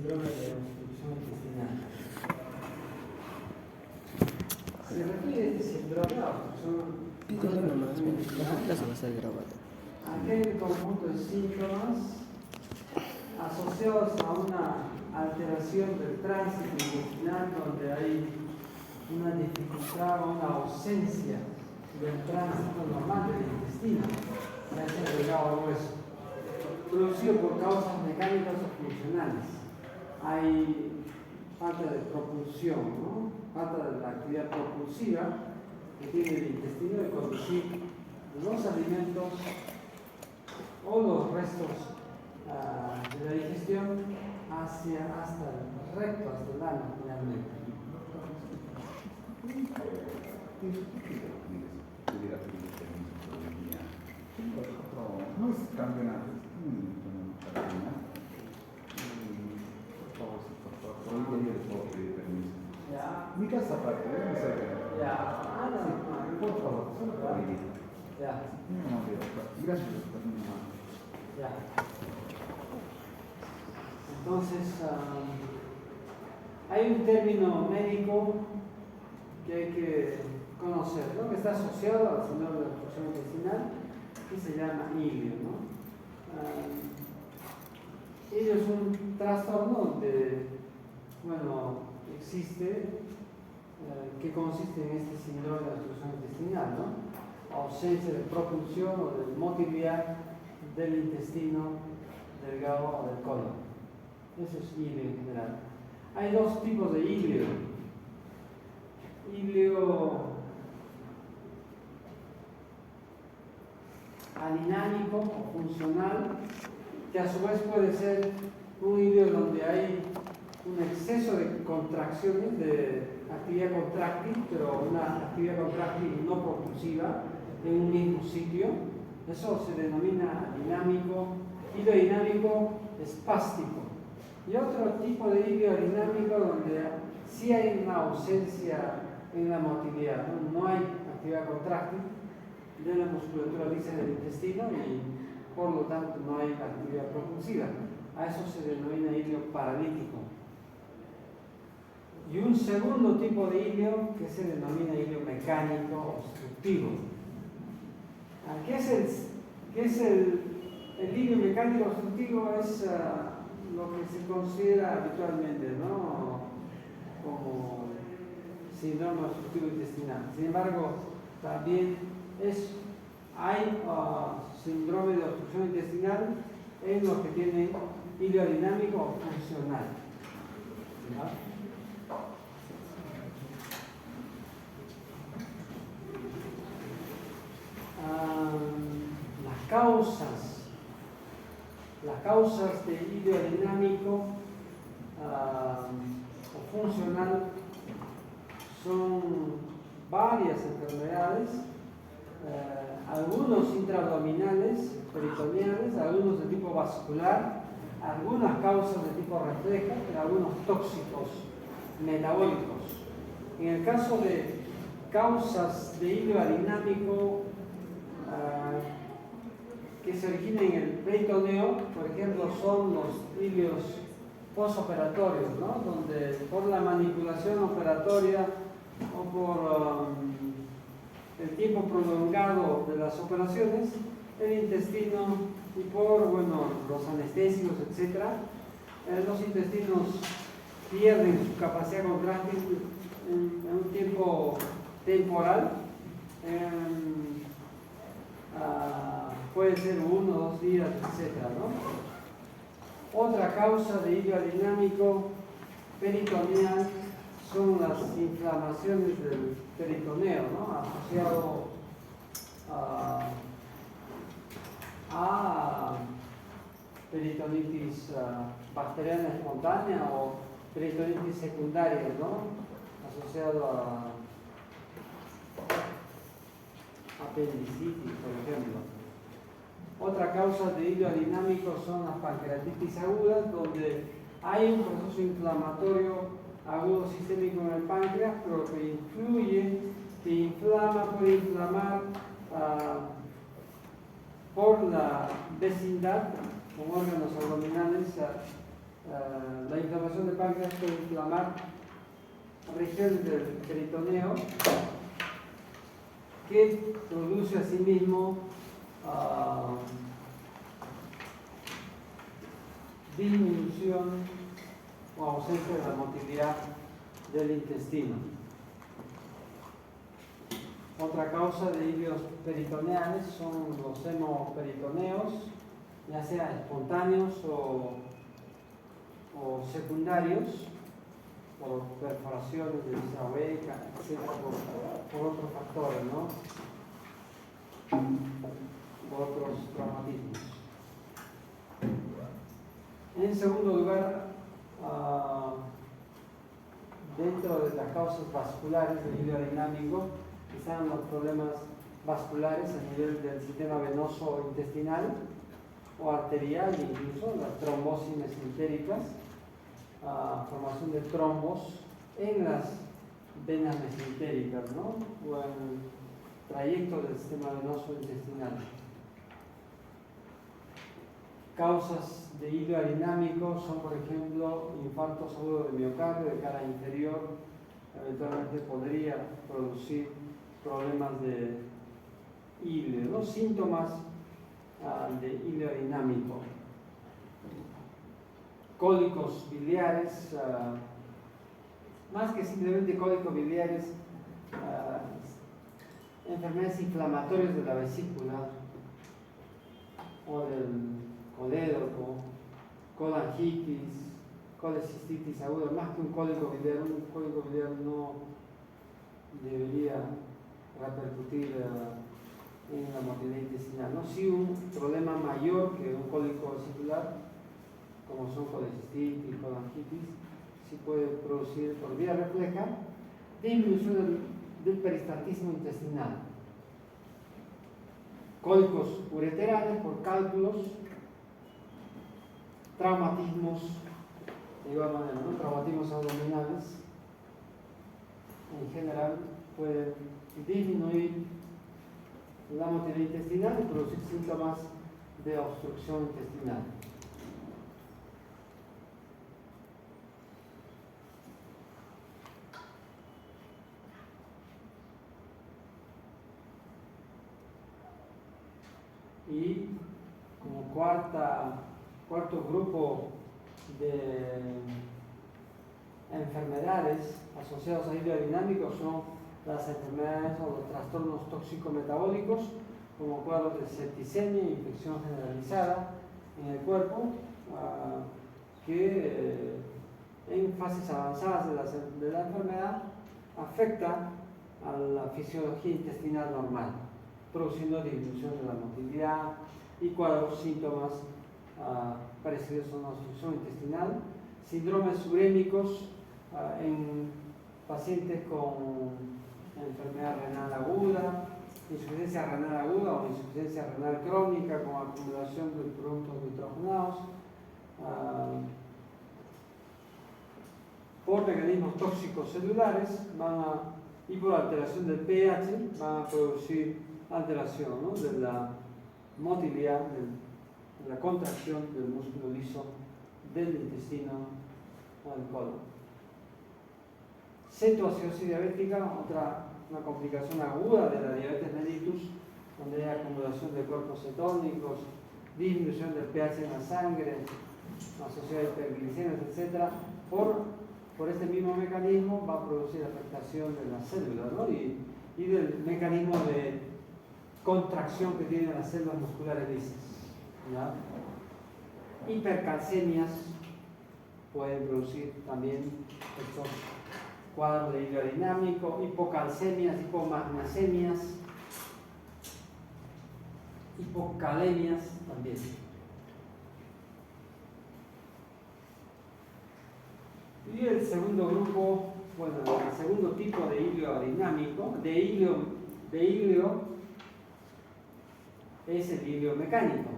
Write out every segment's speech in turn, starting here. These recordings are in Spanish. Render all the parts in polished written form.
síndrome de obstrucción intestinal. Se refiere a este síndrome a obstrucción intestinal a aquel conjunto de síntomas asociados a una alteración del tránsito intestinal donde hay una dificultad o una ausencia del tránsito normal del intestino, ya sea delgado o grueso, producido por causas mecánicas o funcionales. Hay falta de propulsión, ¿no? Falta de la actividad propulsiva que tiene el intestino de conducir los alimentos o los restos de la digestión hasta el recto, hasta el ano finalmente. No es campeonato. Por favor, yo les puedo pedir permiso. Ya. Mi casa aparte, mi cerca. Ya. Por favor, solo para vivir. Ya. Gracias. Ya. Entonces, hay un término médico que hay que conocer, ¿no? Que está asociado al síndrome de obstrucción intestinal, que se llama ilio, ¿no? Ilio es un trastorno donde, bueno, existe, que consiste en este síndrome de obstrucción intestinal, ¿no? Ausencia de propulsión o de motilidad del intestino delgado o del colon. Eso es ilio en general. Hay dos tipos de ilio. Ilio adinámico o funcional, que a su vez puede ser un ilio donde hay un exceso de contracciones, de actividad contráctil, pero una actividad contráctil no propulsiva en un mismo sitio. Eso se denomina dinámico, ilio dinámico espástico. Y otro tipo de ilio dinámico donde sí hay una ausencia en la motilidad, no hay actividad contráctil de la musculatura lisa del intestino y por lo tanto no hay actividad propulsiva. A eso se denomina ilio paralítico. Y un segundo tipo de ilio que se denomina ilio mecánico obstructivo. ¿Qué es el ilio mecánico obstructivo? Es lo que se considera habitualmente, ¿no?, como síndrome obstructivo intestinal. Sin embargo, también hay síndrome de obstrucción intestinal en los que tienen ilio dinámico o funcional. ¿No? Las causas de ilio dinámico o funcional son varias enfermedades, algunos intraabdominales, peritoneales, algunos de tipo vascular, algunas causas de tipo reflejo y algunos tóxicos metabólicos. En el caso de causas de ilio dinámico que se originan en el peritoneo, por ejemplo, son los ilios posoperatorios, ¿no?, donde por la manipulación operatoria o por el tiempo prolongado de las operaciones, el intestino y por, bueno, los anestésicos, etc., los intestinos pierden su capacidad contráctil en un tiempo temporal. Puede ser 1 o 2 días, etc., ¿no? Otra causa de ilio dinámico peritoneal son las inflamaciones del peritoneo, ¿no?, asociado a peritonitis bacteriana espontánea o peritonitis secundaria, ¿no?, asociado a apendicitis, por ejemplo. Otra causa de ilio dinámico son las pancreatitis agudas, donde hay un proceso inflamatorio agudo sistémico en el páncreas, pero que puede inflamar por la vecindad con órganos abdominales. La inflamación del páncreas puede inflamar regiones del peritoneo que produce asimismo disminución o ausencia de la motilidad del intestino. Otra causa de ilios peritoneales son los hemoperitoneos, ya sea espontáneos o secundarios, por perforaciones de víscera oveca, etc., por otros factores, ¿no? Por otros traumatismos. En segundo lugar, dentro de las causas vasculares del ilio dinámico están los problemas vasculares a nivel del sistema venoso intestinal o arterial, incluso las trombosis mesentéricas, formación de trombos en las venas mesentéricas, ¿no? O en el trayecto del sistema venoso intestinal. Causas de ilio dinámico son, por ejemplo, infartos agudos de miocardio de cara inferior, eventualmente podría producir problemas de ilio, ¿no? Síntomas de ilio dinámico. Cólicos biliares, más que simplemente cólicos biliares, enfermedades inflamatorias de la vesícula o del colédoco, colangitis, colecistitis aguda, más que un cólico biliar no debería repercutir en la motilidad intestinal, ¿no? Sí, un problema mayor que un cólico vesicular, como son colecistitis, colangitis, sí puede producir por vía refleja disminución del peristaltismo intestinal. Cólicos ureterales por cálculos, traumatismos de igual manera, ¿no? Traumatismos abdominales en general pueden disminuir la motilidad intestinal y producir síntomas de obstrucción intestinal. Y como cuarto grupo de enfermedades asociadas a ilio dinámico son las enfermedades o los trastornos tóxico-metabólicos, como cuadros de septicemia e infección generalizada en el cuerpo, que en fases avanzadas de la enfermedad afecta a la fisiología intestinal normal, produciendo disminución de la motilidad y cuadros síntomas parecidos a una obstrucción intestinal, síndromes urémicos en pacientes con enfermedad renal aguda, insuficiencia renal aguda o insuficiencia renal crónica con acumulación de productos nitrogenados, por mecanismos tóxicos celulares y por alteración del pH van a producir alteración, ¿no? De la motilidad, de la contracción del músculo liso del intestino o del colon. Cetoacidosis diabética, una complicación aguda de la diabetes mellitus, donde hay acumulación de cuerpos cetónicos, disminución del pH en la sangre, asociada a hiperglicemias, etc. Por este mismo mecanismo va a producir afectación de las células, ¿no? y del mecanismo de contracción que tienen las células musculares lisas, ¿ya? Hipercalcemias pueden producir también estos cuadros de ilio dinámico, hipocalcemias, hipomagnesias, hipocalemias también. Y el segundo grupo, bueno, el segundo tipo de ilio dinámico, de ilio es el ilio mecánico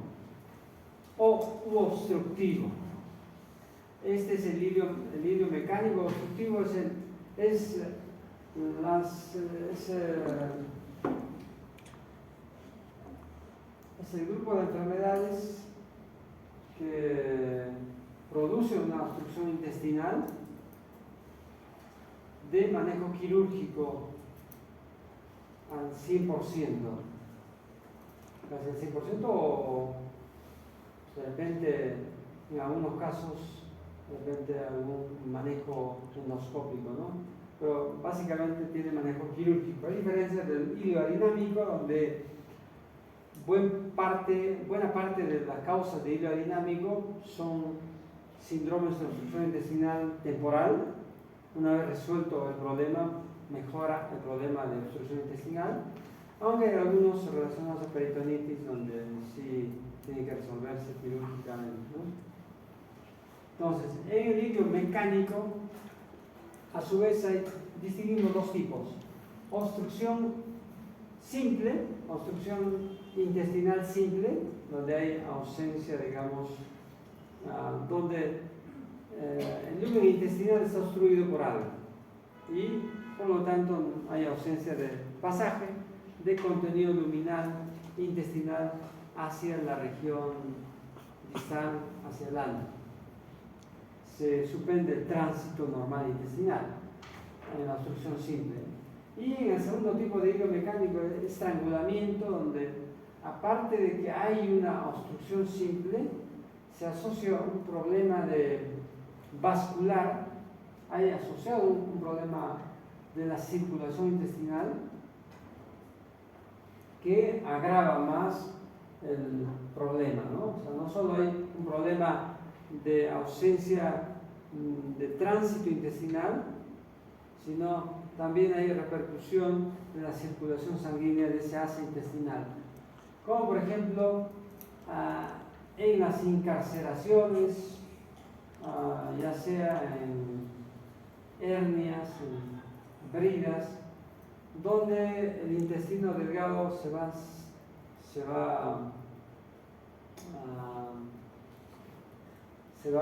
u obstructivo. Este es el ilio mecánico. Obstructivo es el grupo de enfermedades que produce produce una obstrucción intestinal de manejo quirúrgico al 100%, casi al 100%, o de repente, en algunos casos, de repente algún manejo endoscópico, ¿no? Pero básicamente tiene manejo quirúrgico, a diferencia del hidrodinámico, donde buena parte de las causas de hidrodinámico son síndromes de obstrucción intestinal temporal. Una vez resuelto el problema, mejora el problema de obstrucción intestinal, aunque hay algunos relacionados a peritonitis donde sí tiene que resolverse quirúrgicamente, ¿no? Entonces, en el líquido mecánico, a su vez distinguimos dos tipos: obstrucción simple, obstrucción intestinal simple, donde hay ausencia, digamos, donde el lumen intestinal está obstruido por algo y por lo tanto hay ausencia de pasaje de contenido luminal intestinal hacia la región distal, hacia el ano. Se suspende el tránsito normal intestinal en la obstrucción simple. Y en el segundo tipo de hilo mecánico, el estrangulamiento, donde aparte de que hay una obstrucción simple, se asocia un problema vascular, hay asociado un problema de la circulación intestinal que agrava más el problema, ¿no? O sea, no solo hay un problema de ausencia de tránsito intestinal, sino también hay repercusión de la circulación sanguínea de ese asa intestinal, como por ejemplo en las incarceraciones, ya sea en hernias, en bridas, donde el intestino delgado se va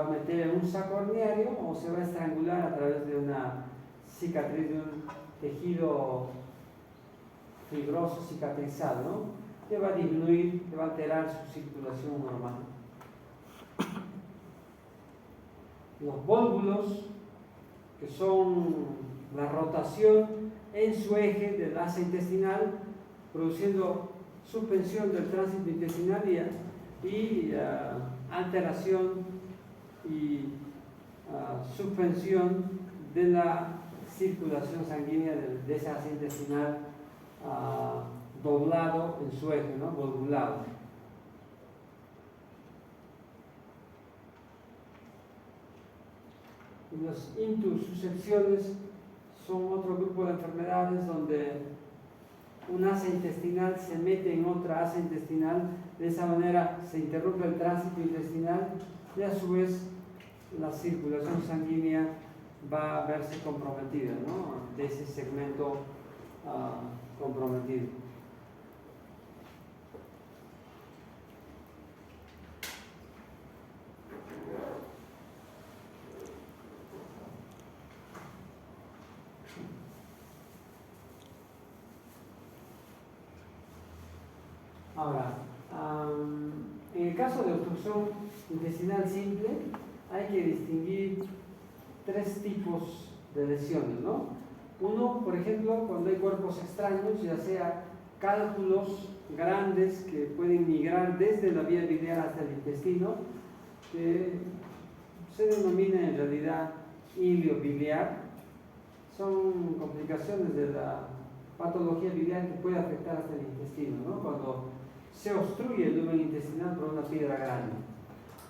a meter en un saco herniario o se va a estrangular a través de una cicatriz, de un tejido fibroso cicatrizado, ¿no? Que va a disminuir, que va a alterar su circulación normal. Los vólvulos, que son la rotación en su eje del asa intestinal, produciendo suspensión del tránsito intestinal y alteración y suspensión de la circulación sanguínea de ese asa intestinal doblado en su eje, ¿no? Volvulado. Y las intususcepciones son otro grupo de enfermedades donde un asa intestinal se mete en otra asa intestinal, de esa manera se interrumpe el tránsito intestinal y a su vez la circulación sanguínea va a verse comprometida, ¿no? De ese segmento comprometido. Ahora, en el caso de obstrucción intestinal simple, hay que distinguir tres tipos de lesiones, ¿no? Uno, por ejemplo, cuando hay cuerpos extraños, ya sea cálculos grandes que pueden migrar desde la vía biliar hasta el intestino, que se denomina en realidad ilio biliar. Son complicaciones de la patología biliar que puede afectar hasta el intestino, ¿no? Cuando se obstruye el lumen intestinal por una piedra grande.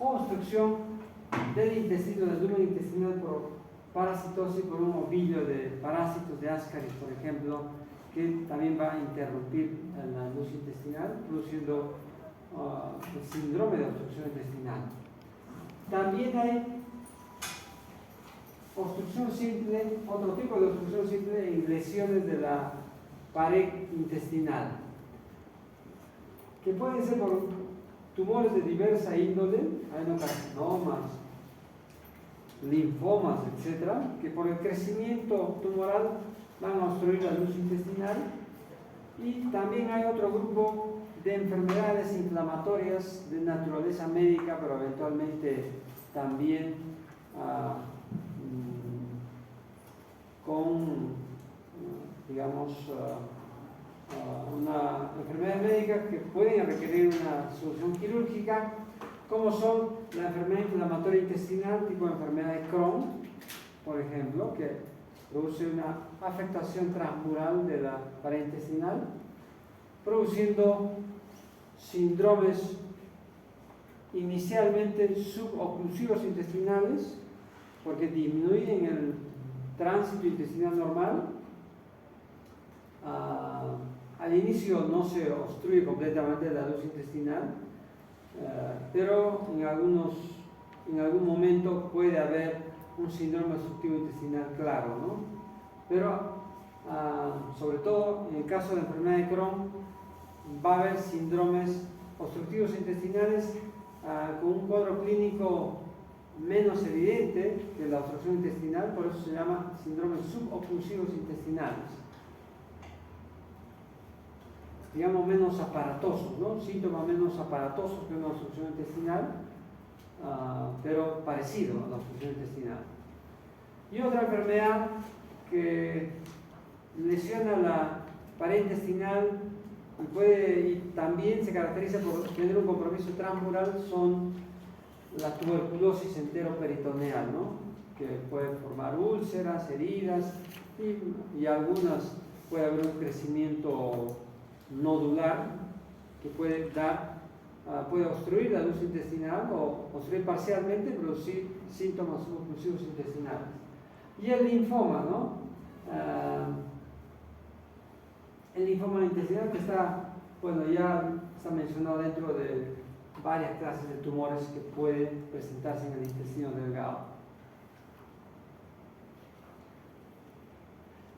O obstrucción del intestino, del lumen intestinal por parasitosis, por un ovillo de parásitos de Ascaris, por ejemplo, que también va a interrumpir la luz intestinal, produciendo el síndrome de obstrucción intestinal. También hay obstrucción simple, otro tipo de obstrucción simple en lesiones de la pared intestinal, que pueden ser por tumores de diversa índole, adenocarcinomas, linfomas, etc., que por el crecimiento tumoral van a obstruir la luz intestinal. Y también hay otro grupo de enfermedades inflamatorias de naturaleza médica, pero eventualmente también con, digamos, una enfermedad médica que pueden requerir una solución quirúrgica, como son la enfermedad inflamatoria intestinal tipo enfermedad de Crohn, por ejemplo, que produce una afectación transmural de la pared intestinal, produciendo síndromes inicialmente suboclusivos intestinales, porque disminuyen el tránsito intestinal normal. Al inicio no se obstruye completamente la luz intestinal, pero en algún momento puede haber un síndrome obstructivo intestinal claro, ¿no? Pero sobre todo en el caso de la enfermedad de Crohn va a haber síndromes obstructivos intestinales con un cuadro clínico menos evidente que la obstrucción intestinal, por eso se llama síndromes suboclusivos intestinales. Digamos menos aparatosos, ¿no? Síntomas menos aparatosos que una obstrucción intestinal, pero parecido a la obstrucción intestinal. Y otra enfermedad que lesiona la pared intestinal y también se caracteriza por tener un compromiso transmural son la tuberculosis enteroperitoneal, ¿no? Que puede formar úlceras, heridas y algunas puede haber un crecimiento nodular que puede obstruir la luz intestinal o obstruir parcialmente, producir síntomas suboclusivos intestinales. Y el linfoma, ¿no? El linfoma intestinal que está, bueno, ya está mencionado dentro de varias clases de tumores que pueden presentarse en el intestino delgado.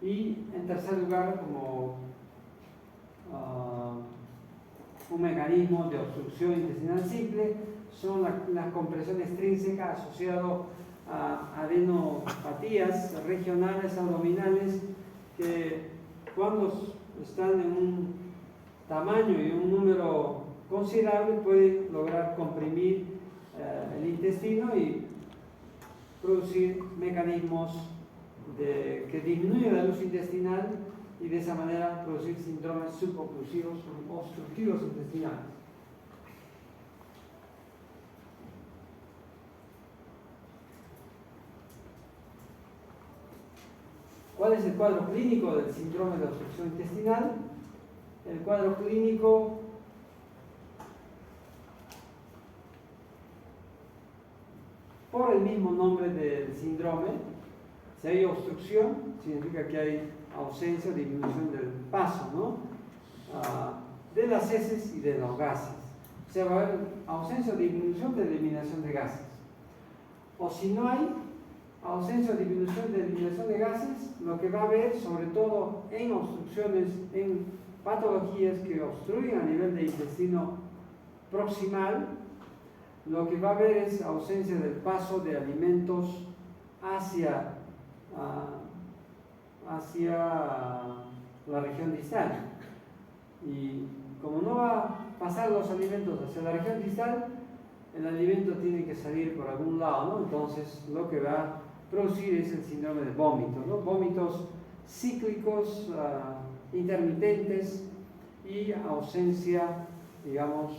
Y en tercer lugar, como un mecanismo de obstrucción intestinal simple, son las compresiones extrínsecas asociadas a adenopatías regionales abdominales que cuando están en un tamaño y un número considerable pueden lograr comprimir el intestino y producir mecanismos que disminuyen la luz intestinal y de esa manera producir síndromes suboclusivos o obstructivos intestinales. ¿Cuál es el cuadro clínico del síndrome de obstrucción intestinal? El cuadro clínico por el mismo nombre del síndrome, si hay obstrucción, significa que hay ausencia o disminución del paso, ¿no? De las heces y de los gases. O sea, va a haber ausencia o disminución de eliminación de gases. O si no hay ausencia o disminución de eliminación de gases, lo que va a haber, sobre todo en obstrucciones, en patologías que obstruyen a nivel de intestino proximal, lo que va a haber es ausencia del paso de alimentos hacia la región distal. Y como no va a pasar los alimentos hacia la región distal, el alimento tiene que salir por algún lado, ¿no? Entonces lo que va a producir es el síndrome de vómito, ¿no? Vómitos cíclicos, intermitentes y ausencia, digamos,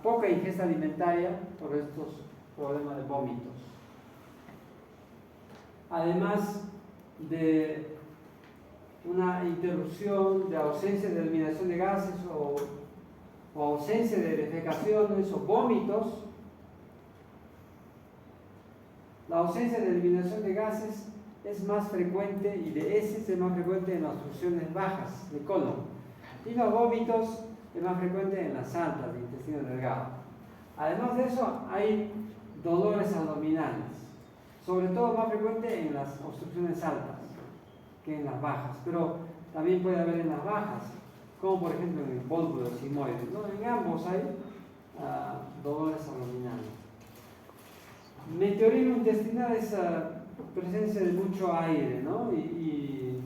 poca ingesta alimentaria por estos problemas de vómitos. Además de una interrupción de ausencia de eliminación de gases o ausencia de defecaciones o vómitos, la ausencia de eliminación de gases es más frecuente y de heces es más frecuente en las obstrucciones bajas de colon, y los vómitos es más frecuente en las altas de intestino delgado. Además de eso, hay dolores abdominales, sobre todo más frecuente en las obstrucciones altas que en las bajas, pero también puede haber en las bajas, como por ejemplo en el vólvulo sigmoide, ¿no? En ambos hay dolores abdominales. Meteorismo intestinal es presencia de mucho aire, ¿no? Y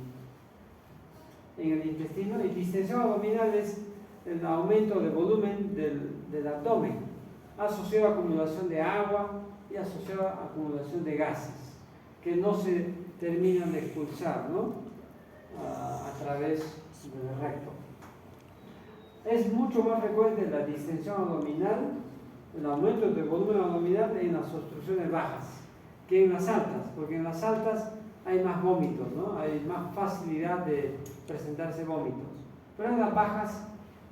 en el intestino, y distensión abdominal es el aumento de volumen del abdomen. asociado a acumulación de agua y asociado a acumulación de gases que no se terminan de expulsar, ¿no? A través del recto. Es mucho más frecuente la distensión abdominal, el aumento del volumen abdominal en las obstrucciones bajas que en las altas, porque en las altas hay más vómitos, ¿no? Hay más facilidad de presentarse vómitos. Pero en las bajas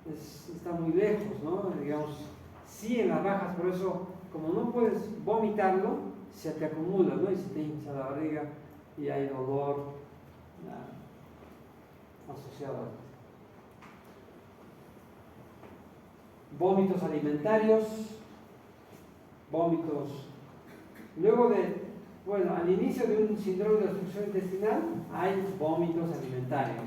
está muy lejos, ¿no? Digamos, sí en las bajas, por eso, como no puedes vomitarlo, se te acumula, ¿no? Y se te hincha la barriga y hay dolor asociado a esto. Vómitos alimentarios, vómitos. Luego bueno, al inicio de un síndrome de obstrucción intestinal hay vómitos alimentarios.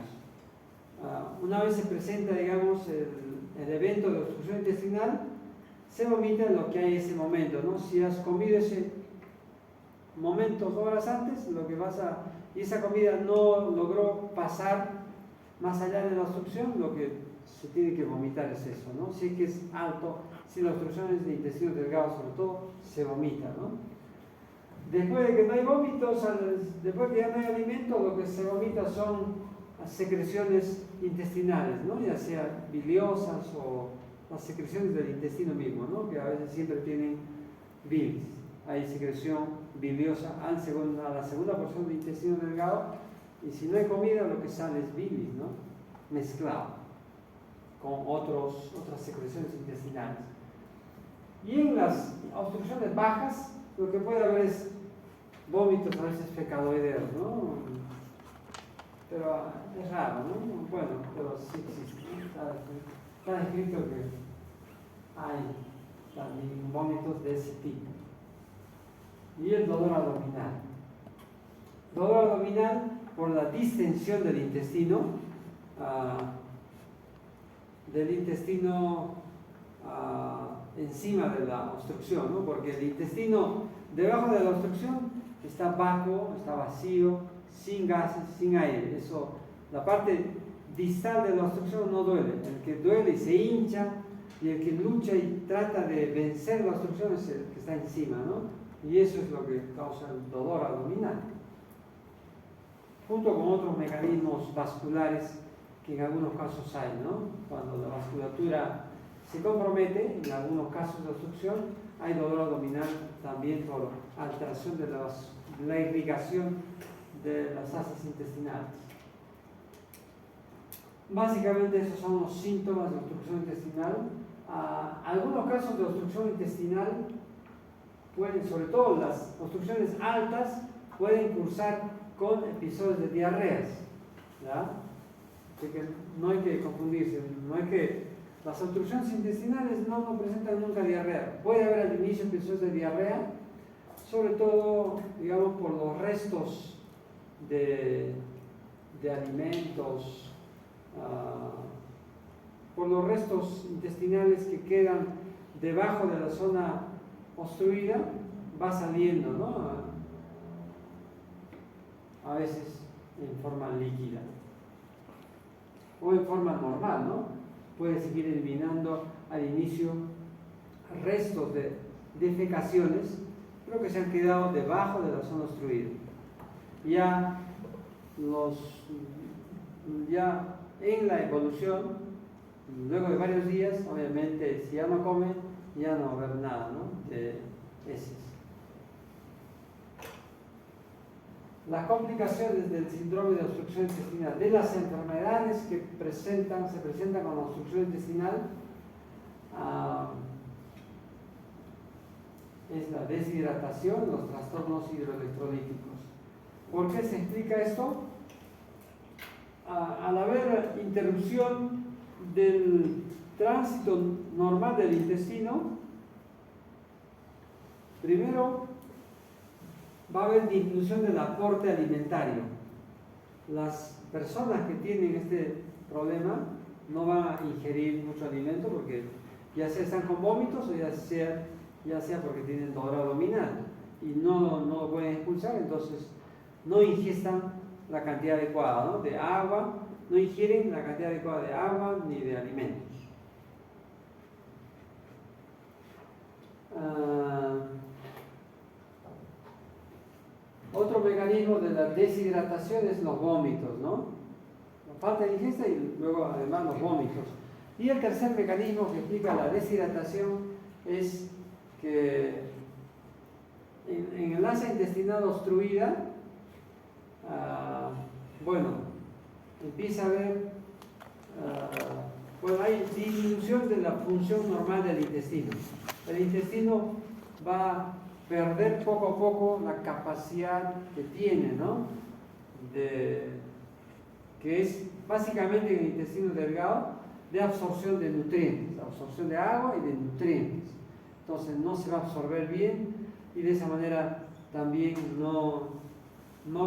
Una vez se presenta, digamos, el evento de obstrucción intestinal, se vomita en lo que hay en ese momento, ¿no? Si has comido ese momento horas antes, y esa comida no logró pasar más allá de la obstrucción, lo que se tiene que vomitar es eso, ¿no? Si es que es alto, si la obstrucción es de intestino delgado sobre todo, se vomita, ¿no? Después de que no hay vómitos, después de que ya no hay alimento, lo que se vomita son secreciones intestinales, ¿no? Ya sea biliosas o las secreciones del intestino mismo, ¿no? Que a veces siempre tienen bilis. Hay secreción biliosa a la segunda porción del intestino delgado, y si no hay comida, lo que sale es bilis, ¿no? Mezclado con otras secreciones intestinales. Y en las obstrucciones bajas, lo que puede haber es vómitos a veces fecadoideos, ¿no? Pero es raro, ¿no? Bueno, pero sí existe, ¿no? Está escrito que hay también vómitos de ese tipo. Y el dolor abdominal. Dolor abdominal por la distensión del intestino, encima de la obstrucción, ¿no? Porque el intestino debajo de la obstrucción está vacuo, está vacío, sin gases, sin aire. Eso, la parte distal de la obstrucción no duele. El que duele y se hincha, y el que lucha y trata de vencer la obstrucción es el que está encima, ¿no? Y eso es lo que causa el dolor abdominal, junto con otros mecanismos vasculares que en algunos casos hay, ¿no? Cuando la vasculatura se compromete, en algunos casos de obstrucción, hay dolor abdominal también por alteración de la irrigación de las asas intestinales. Básicamente esos son los síntomas de obstrucción intestinal. Algunos casos de obstrucción intestinal sobre todo las obstrucciones altas, pueden cursar con episodios de diarreas, ¿ya? Así que no hay que confundirse, no hay que... Las obstrucciones intestinales no presentan nunca diarrea. Puede haber al inicio episodios de diarrea, sobre todo, digamos, por los restos de alimentos, por los restos intestinales que quedan debajo de la zona obstruida, va saliendo, ¿no? A veces en forma líquida o en forma normal, ¿no? Puede seguir eliminando al inicio restos de defecaciones, pero que se han quedado debajo de la zona obstruida. Ya en la evolución, luego de varios días, obviamente, si ya no come, ya no va a haber nada, ¿no? De heces. Las complicaciones del síndrome de obstrucción intestinal, de las enfermedades que se presentan con la obstrucción intestinal, es la deshidratación, los trastornos hidroelectrolíticos. ¿Por qué se explica esto? Al haber interrupción del tránsito normal del intestino, primero va a haber disminución del aporte alimentario. Las personas que tienen este problema no van a ingerir mucho alimento porque ya sea están con vómitos o ya sea porque tienen dolor abdominal y no lo pueden expulsar, entonces no ingestan la cantidad adecuada, ¿no? De agua, no ingieren la cantidad adecuada de agua ni de alimentos. Otro mecanismo de la deshidratación es los vómitos, ¿no? La falta de ingesta y luego además los vómitos. Y el tercer mecanismo que explica la deshidratación es que en el asa intestinal obstruida, bueno, empieza a haber, bueno, hay disminución de la función normal del intestino. El intestino va a perder poco a poco la capacidad que tiene, ¿no? Que es básicamente en el intestino delgado de absorción de nutrientes, absorción de agua y de nutrientes. Entonces no se va a absorber bien y de esa manera también no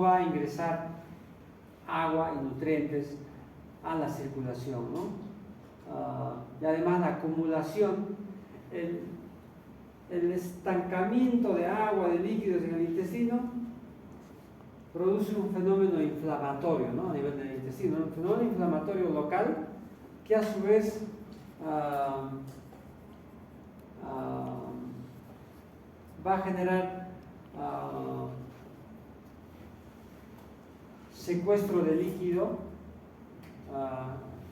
va a ingresar agua y nutrientes a la circulación, ¿no? Y además la acumulación, el estancamiento de agua, de líquidos en el intestino, produce un fenómeno inflamatorio, ¿no? A nivel del intestino, un fenómeno inflamatorio local que a su vez va a generar secuestro de líquido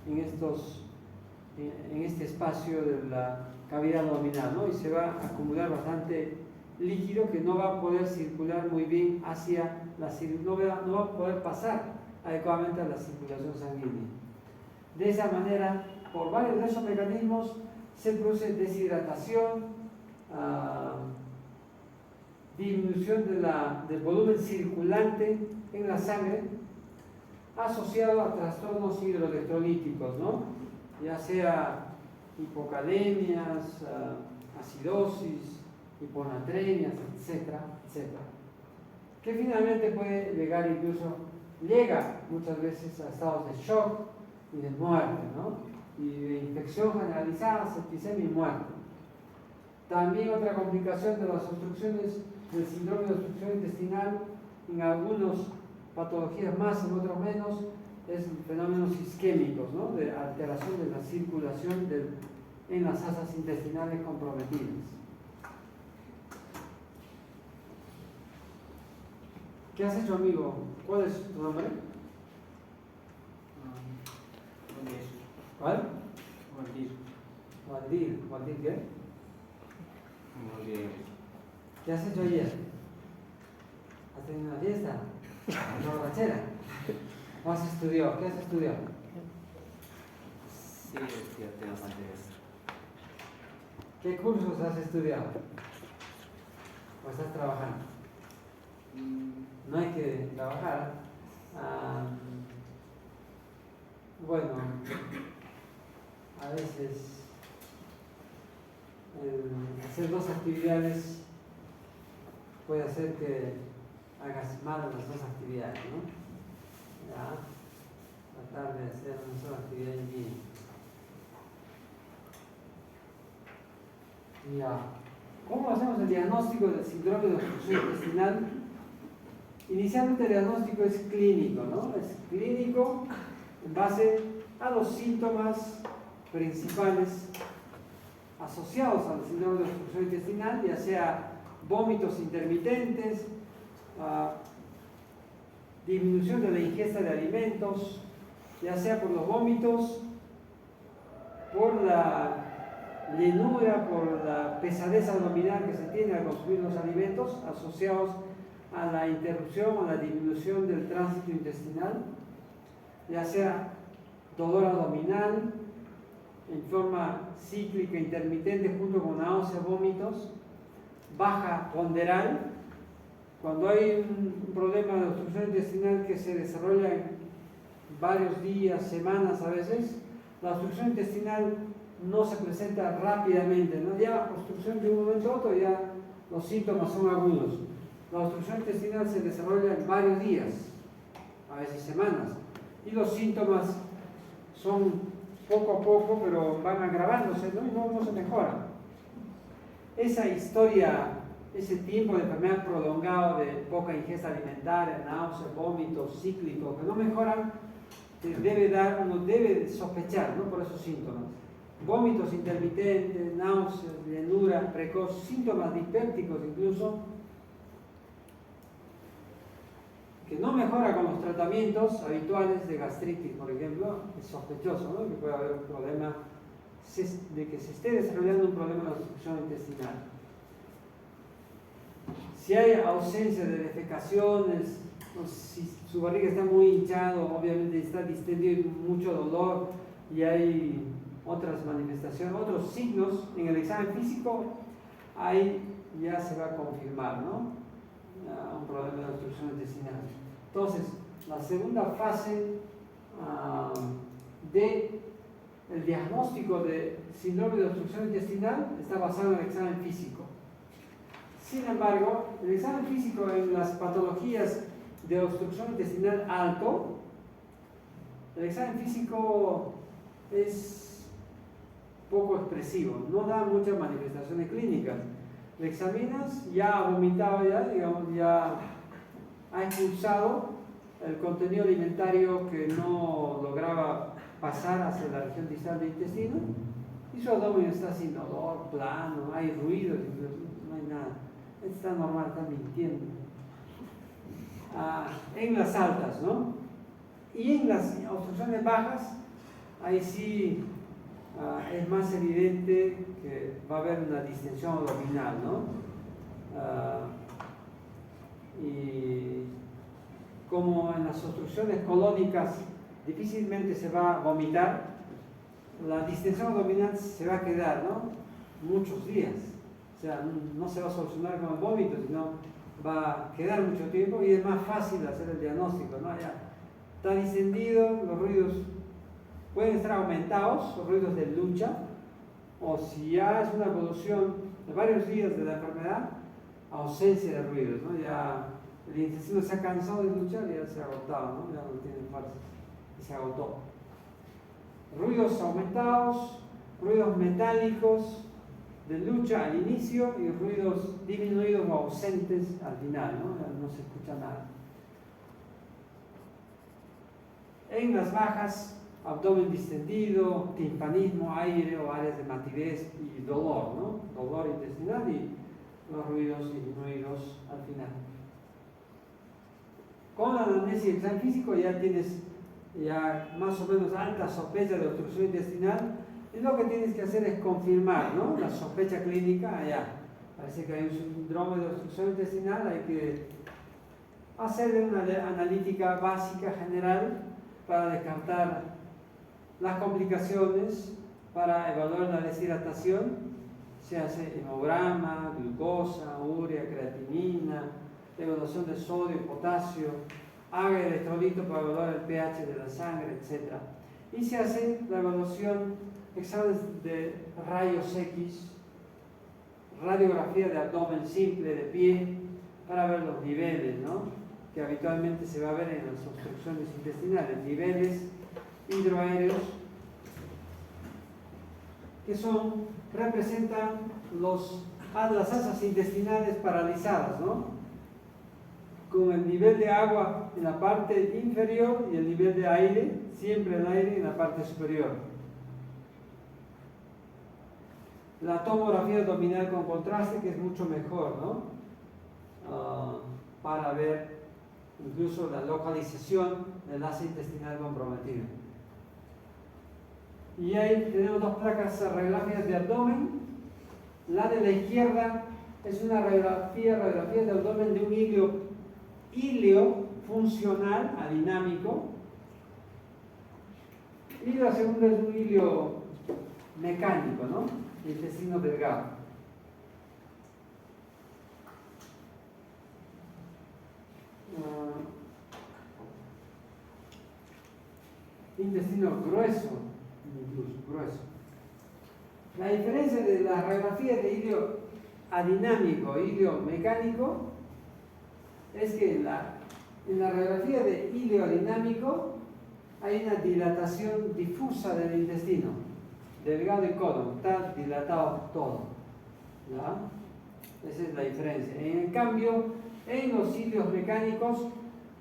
en este espacio de la cavidad abdominal, ¿no? Y se va a acumular bastante líquido que no va a poder circular muy bien hacia no va a poder pasar adecuadamente a la circulación sanguínea. De esa manera, por varios de esos mecanismos, se produce deshidratación, disminución del volumen circulante en la sangre, asociado a trastornos hidroelectrolíticos, ¿no? Ya sea hipokalemias, acidosis, hiponatremias, etcétera, etcétera, que finalmente llega muchas veces a estados de shock y de muerte, ¿no? Y de infección generalizada, septicemia y muerte. También otra complicación de las obstrucciones del síndrome de obstrucción intestinal, en algunas patologías más, en otros menos, es fenómenos isquémicos, ¿no? De alteración de la circulación en las asas intestinales comprometidas. ¿Qué has hecho, amigo? ¿Cuál es tu nombre? ¿Cuál? Waldir. ¿Waldir qué? ¿Qué has hecho ayer? ¿Has tenido una fiesta? ¿Una borrachera? ¿O has estudiado? ¿Qué has estudiado? Sí, estudié temas antes. ¿Qué cursos has estudiado? ¿O estás trabajando? No hay que trabajar. Bueno, a veces hacer dos actividades puede hacer que hagas mal las dos actividades, ¿no? Ya, tratar de hacer una sola actividad en día. Ya. ¿Cómo hacemos el diagnóstico del síndrome de obstrucción intestinal? Inicialmente el diagnóstico es clínico, ¿no? Es clínico en base a los síntomas principales asociados al síndrome de obstrucción intestinal, ya sea vómitos intermitentes, disminución de la ingesta de alimentos, ya sea por los vómitos, por la llenura, por la pesadez abdominal que se tiene al consumir los alimentos, asociados a la interrupción o la disminución del tránsito intestinal, ya sea dolor abdominal en forma cíclica intermitente junto con náuseas, vómitos, baja ponderal, cuando hay un problema de obstrucción intestinal que se desarrolla en varios días, semanas a veces, la obstrucción intestinal no se presenta rápidamente, ¿no? Ya obstrucción de un momento a otro, ya los síntomas son agudos. La obstrucción intestinal se desarrolla en varios días, a veces semanas, y los síntomas son poco a poco, pero van agravándose, ¿no? Y no se mejoran. Esa historia, ese tiempo de enfermedad prolongado de poca ingesta alimentaria, náuseas, vómitos cíclicos que no mejoran, uno debe sospechar, ¿no? Por esos síntomas. vómitos intermitentes, náuseas, llenura precoz, síntomas dispépticos incluso, que no mejora con los tratamientos habituales de gastritis, por ejemplo. Es sospechoso, ¿no?, que puede haber un problema, de que se esté desarrollando un problema de obstrucción intestinal. Si hay ausencia de defecaciones, o si su barriga está muy hinchado, obviamente está distendido y mucho dolor, y hay otras manifestaciones, otros signos en el examen físico, ahí ya se va a confirmar, ¿no?, un problema de obstrucción intestinal. Entonces, la segunda fase del diagnóstico de síndrome de obstrucción intestinal está basado en el examen físico. Sin embargo, el examen físico en las patologías de obstrucción intestinal alto, el examen físico es poco expresivo, no da muchas manifestaciones clínicas. Le examinas, ya ha vomitado, ya ha expulsado el contenido alimentario que no lograba pasar hacia la región distal del intestino, y su abdomen está sin dolor, plano, hay ruidos, no hay nada. Está normal, está mintiendo. En las altas, ¿no? Y en las obstrucciones bajas, ahí sí es más evidente que va a haber una distensión abdominal, ¿no? Y como en las obstrucciones colónicas difícilmente se va a vomitar, la distensión abdominal se va a quedar, ¿no?, muchos días. O sea, no se va a solucionar con el vómito, sino va a quedar mucho tiempo, y es más fácil hacer el diagnóstico, ¿no? Ya está distendido, los ruidos pueden estar aumentados, los ruidos de lucha, o si ya es una evolución de varios días de la enfermedad, ausencia de ruidos, ¿no? Ya el intestino se ha cansado de luchar y ya se ha agotado, ¿no? Ya no tiene fuerzas y se agotó. Ruidos aumentados, ruidos metálicos de lucha al inicio y ruidos disminuidos o ausentes al final, ¿no? Ya no se escucha nada. En las bajas, abdomen distendido, timpanismo, aire o áreas de matidez y dolor, ¿no? Dolor intestinal y los ruidos disminuidos al final. Con la anamnesis y el examen físico ya tienes ya más o menos alta sospecha de obstrucción intestinal, y lo que tienes que hacer es confirmar, ¿no?, la sospecha clínica. Parece que hay un síndrome de obstrucción intestinal, hay que hacer una analítica básica general para descartar las complicaciones, para evaluar la deshidratación. Se hace hemograma, glucosa, urea, creatinina, evaluación de sodio, potasio, haga electrolito para evaluar el pH de la sangre, etc. Y se hace la evaluación, exámenes de rayos X, radiografía de abdomen simple de pie, para ver los niveles, ¿no?, que habitualmente se va a ver en las obstrucciones intestinales, niveles hidroaéreos, que representan las asas intestinales paralizadas, ¿no?, con el nivel de agua en la parte inferior y el nivel de aire, siempre el aire en la parte superior. La tomografía abdominal con contraste, que es mucho mejor, ¿no?, para ver incluso la localización del asa intestinal comprometida. Y ahí tenemos dos placas radiográficas de abdomen. La de la izquierda es una radiografía de abdomen de un ilio funcional adinámico, y la segunda es un ilio mecánico, ¿no?, intestino delgado. Intestino grueso, incluso grueso. La diferencia de la radiografía de ilio adinámico e ilio mecánico es que en la radiografía de ilio adinámico hay una dilatación difusa del intestino, delgado y colon, está dilatado todo, ¿ya? Esa es la diferencia. En cambio, en los ilios mecánicos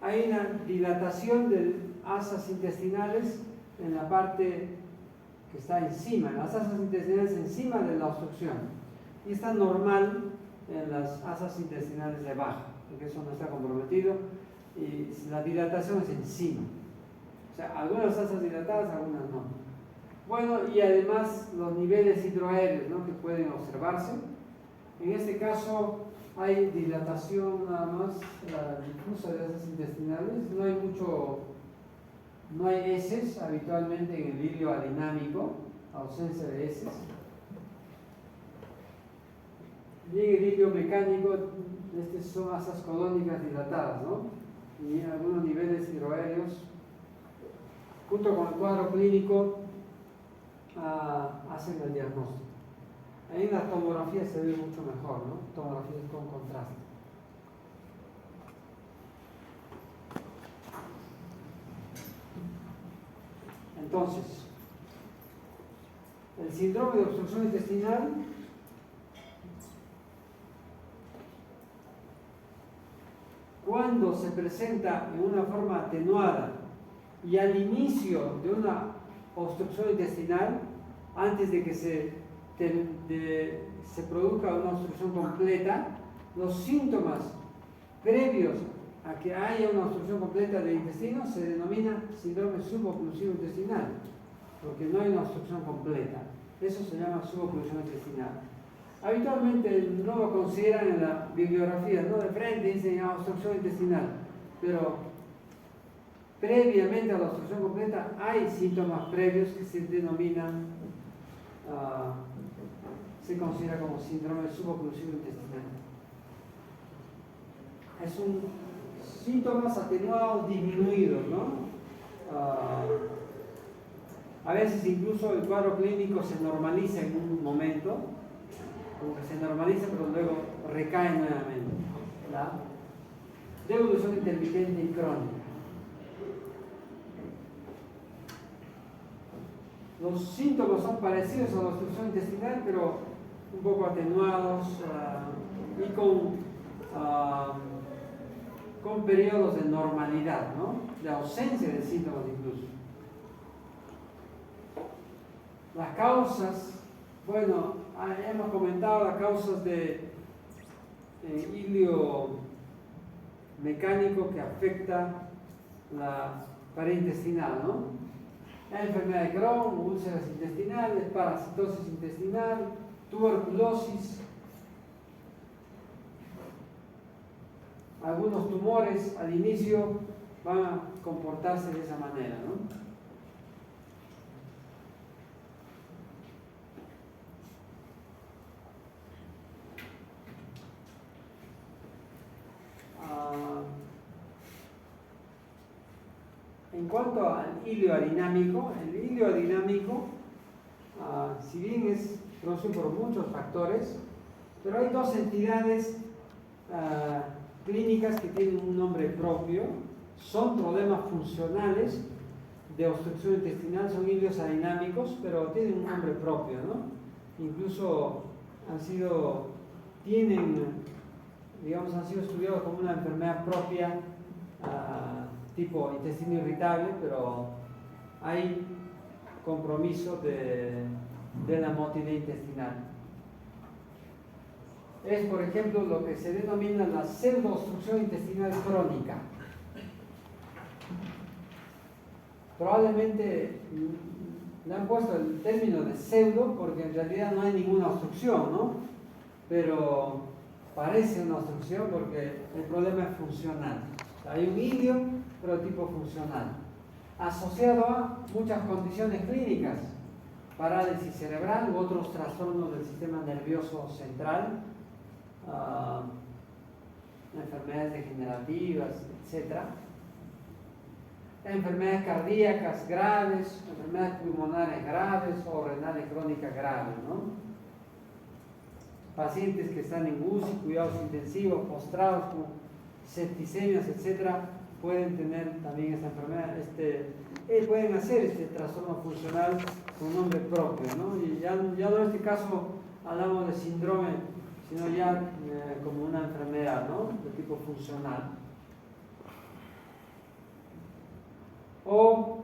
hay una dilatación de asas intestinales en la parte que está encima, en las asas intestinales encima de la obstrucción. Y está normal en las asas intestinales debajo, porque eso no está comprometido. Y la dilatación es encima. O sea, algunas asas dilatadas, algunas no. Bueno, y además los niveles hidroaéreos, ¿no?, que pueden observarse. En este caso hay dilatación nada más, la difusa de asas intestinales. No hay heces habitualmente en el hilio adinámico, ausencia de heces. Y en el hilio mecánico, estas son asas colónicas dilatadas, ¿no? Y algunos niveles hidroaéreos, junto con el cuadro clínico, hacen el diagnóstico. Ahí en la tomografía se ve mucho mejor, ¿no? Tomografía con contraste. Entonces, el síndrome de obstrucción intestinal cuando se presenta en una forma atenuada y al inicio de una obstrucción intestinal, antes de que se produzca una obstrucción completa, los síntomas previos a que haya una obstrucción completa del intestino se denomina síndrome suboclusivo intestinal, porque no hay una obstrucción completa. Eso se llama suboclusión intestinal. Habitualmente no lo consideran en la bibliografía, no de frente dicen obstrucción intestinal, pero previamente a la obstrucción completa hay síntomas previos que se denominan, se considera como síndrome suboclusivo intestinal. Es un síntomas atenuados, disminuidos, ¿no? A veces incluso el cuadro clínico se normaliza en un momento, como que se normaliza pero luego recae nuevamente, ¿verdad? De evolución intermitente y crónica. Los síntomas son parecidos a la obstrucción intestinal, pero un poco atenuados y con periodos de normalidad, ¿no? De ausencia de síntomas incluso. Las causas, bueno, hemos comentado las causas de hilio mecánico que afecta la pared intestinal, ¿no? La enfermedad de Crohn, úlceras intestinales, parasitosis intestinal, tuberculosis, algunos tumores al inicio van a comportarse de esa manera, ¿no? En cuanto al hilio adinámico, el hilio adinámico, si bien es producido por muchos factores, pero hay dos entidades clínicas que tienen un nombre propio, son problemas funcionales de obstrucción intestinal, son hilios adinámicos, pero tienen un nombre propio, ¿no? Incluso han sido estudiados como una enfermedad propia, tipo intestino irritable, pero hay compromiso de la motilidad intestinal. Es, por ejemplo, lo que se denomina la pseudoobstrucción intestinal crónica. Probablemente le han puesto el término de pseudo porque en realidad no hay ninguna obstrucción, ¿no? Pero parece una obstrucción porque el problema es funcional. Hay un hilio, pero tipo funcional, asociado a muchas condiciones clínicas, parálisis cerebral u otros trastornos del sistema nervioso central, enfermedades degenerativas, etc. Enfermedades cardíacas graves, enfermedades pulmonares graves o renales crónicas graves, ¿no? Pacientes que están en UCI, cuidados intensivos, postrados con septicemias, etc., pueden tener también esta enfermedad, pueden hacer este trastorno funcional con nombre propio, ¿no? Y ya no en este caso hablamos de síndrome, sino ya como una enfermedad, ¿no?, de tipo funcional. O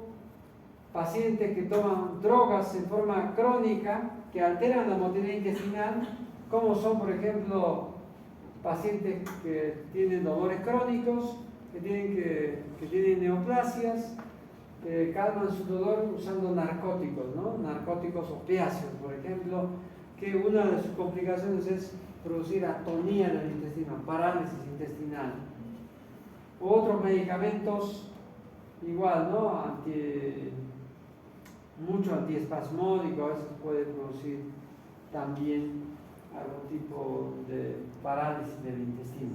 pacientes que toman drogas en forma crónica que alteran la motilidad intestinal, como son, por ejemplo, pacientes que tienen dolores crónicos, que tienen neoplasias, calman su dolor usando narcóticos, ¿no? Narcóticos opiáceos, por ejemplo, que una de sus complicaciones es producir atonía del intestino, parálisis intestinal. Otros medicamentos, igual, ¿no? Mucho antiespasmódico, a veces puede producir también algún tipo de parálisis del intestino.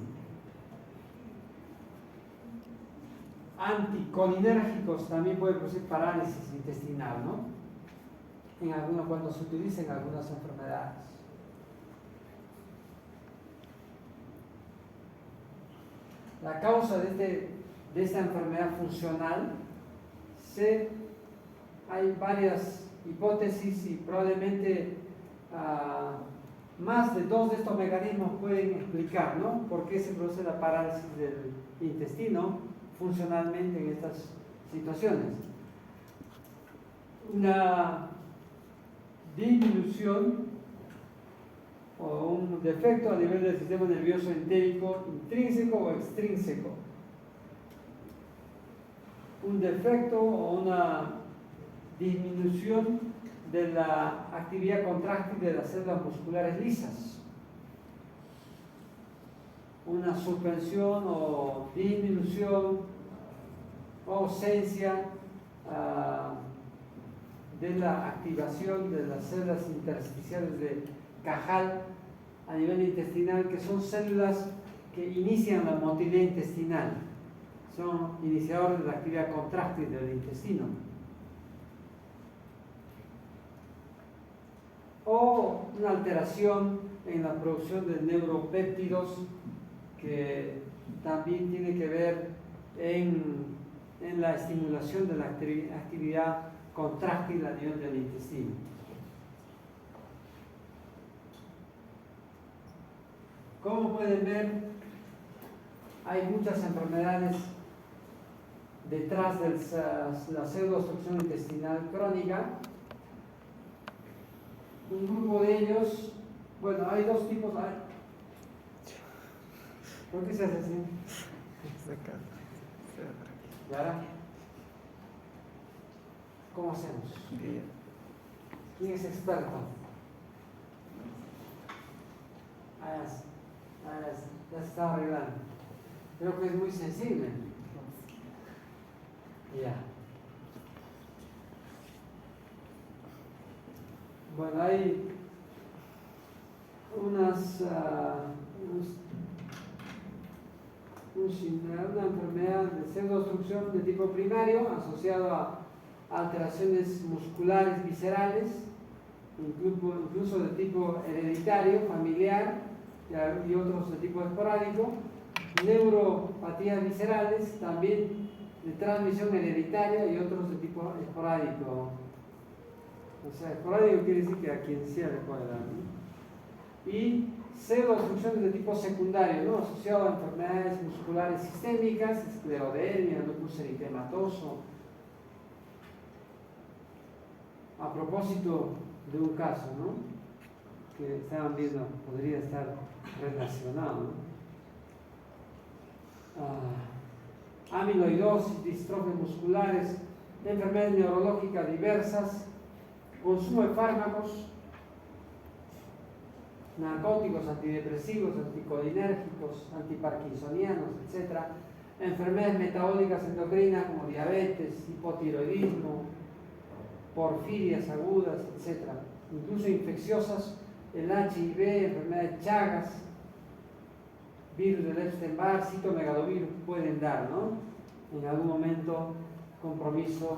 Anticolinérgicos también pueden producir parálisis intestinal, ¿no? Cuando se utiliza en algunas enfermedades. La causa de esta enfermedad funcional, hay varias hipótesis y probablemente más de 2 de estos mecanismos pueden explicar, ¿no?, por qué se produce la parálisis del intestino funcionalmente en estas situaciones. Una disminución o un defecto a nivel del sistema nervioso entérico intrínseco o extrínseco. Un defecto o una disminución de la actividad contráctil de las células musculares lisas. Una suspensión o disminución o ausencia de la activación de las células intersticiales de Cajal a nivel intestinal, que son células que inician la motilidad intestinal, son iniciadores de la actividad contráctil del intestino. O una alteración en la producción de neuropéptidos, que también tiene que ver en la estimulación de la actividad contráctil a nivel del intestino. Como pueden ver, hay muchas enfermedades detrás de la pseudoobstrucción intestinal crónica. Un grupo de ellos, bueno, hay 2 tipos. ¿Por qué se hace así? ¿Ya? ¿Cómo hacemos? ¿Quién es experto? Ya se está arreglando. Creo que es muy sensible. Ya. Bueno, hay una enfermedad de pseudoobstrucción de tipo primario asociado a alteraciones musculares viscerales, incluso de tipo hereditario, familiar, y otros de tipo esporádico. Neuropatías viscerales, también de transmisión hereditaria, y otros de tipo esporádico. O sea, esporádico quiere decir que a quien sea le puede dar, ¿no? Y pseudoobstrucciones de tipo secundario, ¿no?, asociado a enfermedades musculares sistémicas, esclerodermia, lupus eritematoso. A propósito de un caso, ¿no?, que estaban viendo, podría estar relacionado, ¿no? Amiloidosis, distrofias musculares, enfermedades neurológicas diversas, consumo de fármacos, narcóticos, antidepresivos, anticolinérgicos, antiparkinsonianos, etc. Enfermedades metabólicas endocrinas como diabetes, hipotiroidismo, porfirias agudas, etc. Incluso infecciosas, el HIV, enfermedades Chagas, virus del Epstein-Barr, citomegalovirus pueden dar, ¿no?, en algún momento, compromiso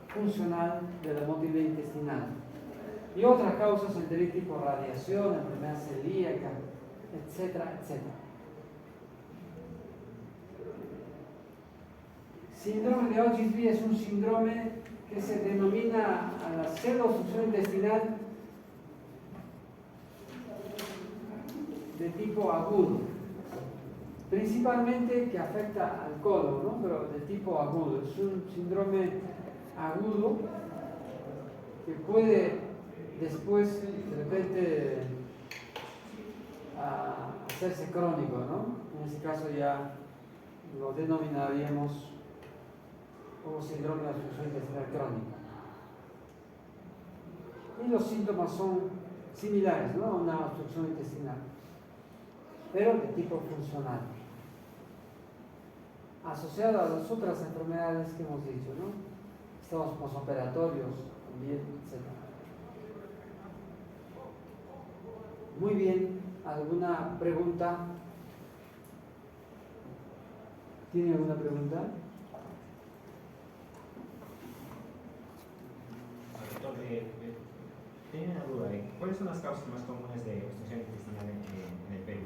funcional de la motilidad intestinal. Y otras causas, enteritis por radiación, enfermedad celíaca, etcétera, etcétera. Síndrome de Ogilvie es un síndrome que se denomina a la pseudoobstrucción intestinal de tipo agudo, principalmente que afecta al colon, ¿no?, pero de tipo agudo. Es un síndrome agudo que puede después de repente hacerse crónico, ¿no? En ese caso ya lo denominaríamos como síndrome de obstrucción intestinal crónica. Y los síntomas son similares, ¿no? A una obstrucción intestinal, pero de tipo funcional, asociado a las otras enfermedades que hemos dicho, ¿no? Estados posoperatorios también, etc. Muy bien, ¿alguna pregunta? ¿Tiene alguna pregunta? Doctor, tengo una duda. ¿Cuáles son las causas más comunes de obstrucción intestinal en el Perú?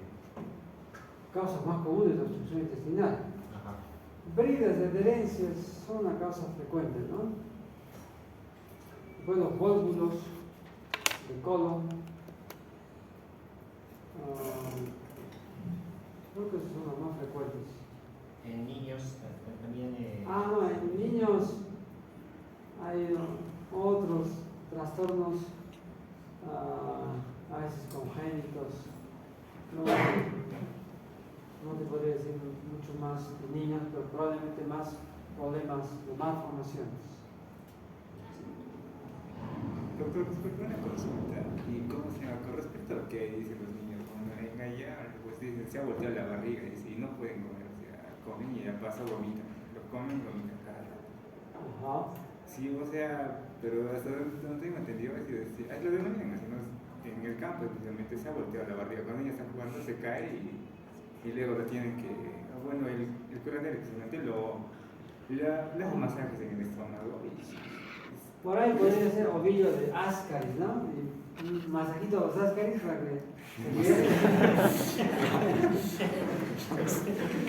Causas más comunes de obstrucción intestinal. Ajá. Bridas de adherencias son una causa frecuente, ¿no? Bueno, vólvulos de colon. Creo que esos son los más frecuentes. En niños también. No, en niños hay otros trastornos, a veces congénitos. No te podría decir mucho más de niños, pero probablemente más problemas de malformaciones. Doctor, disculpe una consulta. ¿Y cómo se llama? Con respecto a lo que dicen los niños, cuando en allá, pues dicen, se ha volteado la barriga y no pueden comer, o sea, comen y ya pasa, vomitan. Lo comen, vomitan cada rato. Ajá. Sí, o sea, pero hasta donde tengo entendido, es decir, lo denominan así, ¿no? En el campo especialmente se ha volteado la barriga. Cuando ellos están jugando se cae y luego lo tienen que, bueno, el curadero especialmente le hace masajes en el estómago Por ahí podría ser ovillo de Ascaris, ¿no? Y un masajito a los Ascaris para que se libere.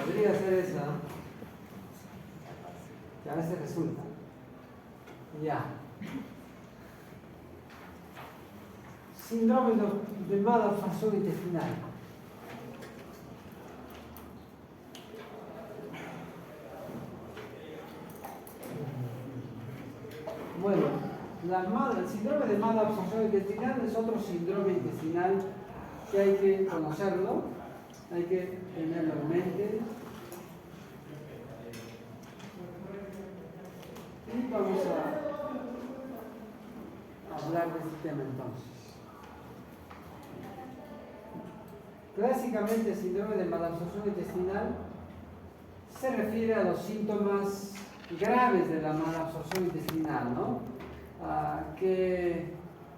Podría ser eso, ¿no? Que a veces resulta. Ya. Síndrome de mala absorción intestinal. Bueno, el síndrome de mala absorción intestinal es otro síndrome intestinal que hay que conocerlo, hay que tenerlo en mente. Y vamos a hablar de este tema entonces. Clásicamente el síndrome de malabsorción intestinal se refiere a los síntomas graves de la malabsorción intestinal, ¿no? Que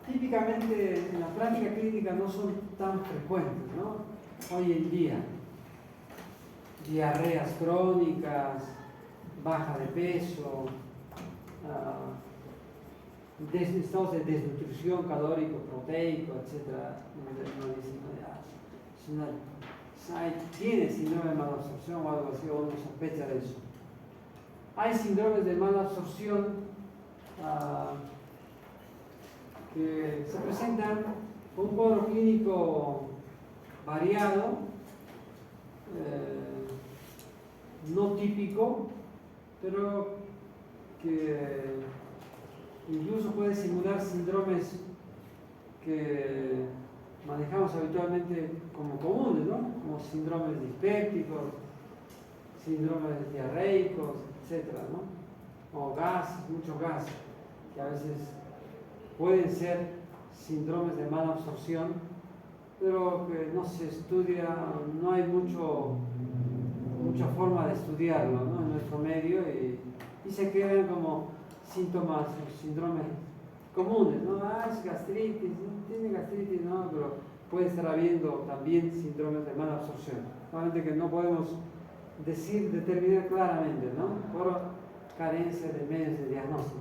típicamente en la práctica clínica no son tan frecuentes, ¿no? Hoy en día, diarreas crónicas, baja de peso, estados de desnutrición calórico, proteico, etc. Tiene síndrome de mala absorción o algo así, o no sospecha de eso. Hay síndromes de mala absorción que se presentan con un cuadro clínico variado, no típico, pero que incluso puede simular síndromes que manejamos habitualmente como comunes, ¿no? Como síndromes dispépticos, síndromes diarreicos, etc., ¿no? O mucho gas, que a veces pueden ser síndromes de mala absorción, pero que no se estudia, no hay mucha forma de estudiarlo, ¿no? En nuestro medio y se quedan como síntomas, síndromes comunes, ¿no? Es gastritis, ¿no? Tiene gastritis, ¿no? Pero puede estar habiendo también síndromes de mala absorción. Solamente que no podemos determinar claramente, ¿no? Por carencia de medios de diagnóstico.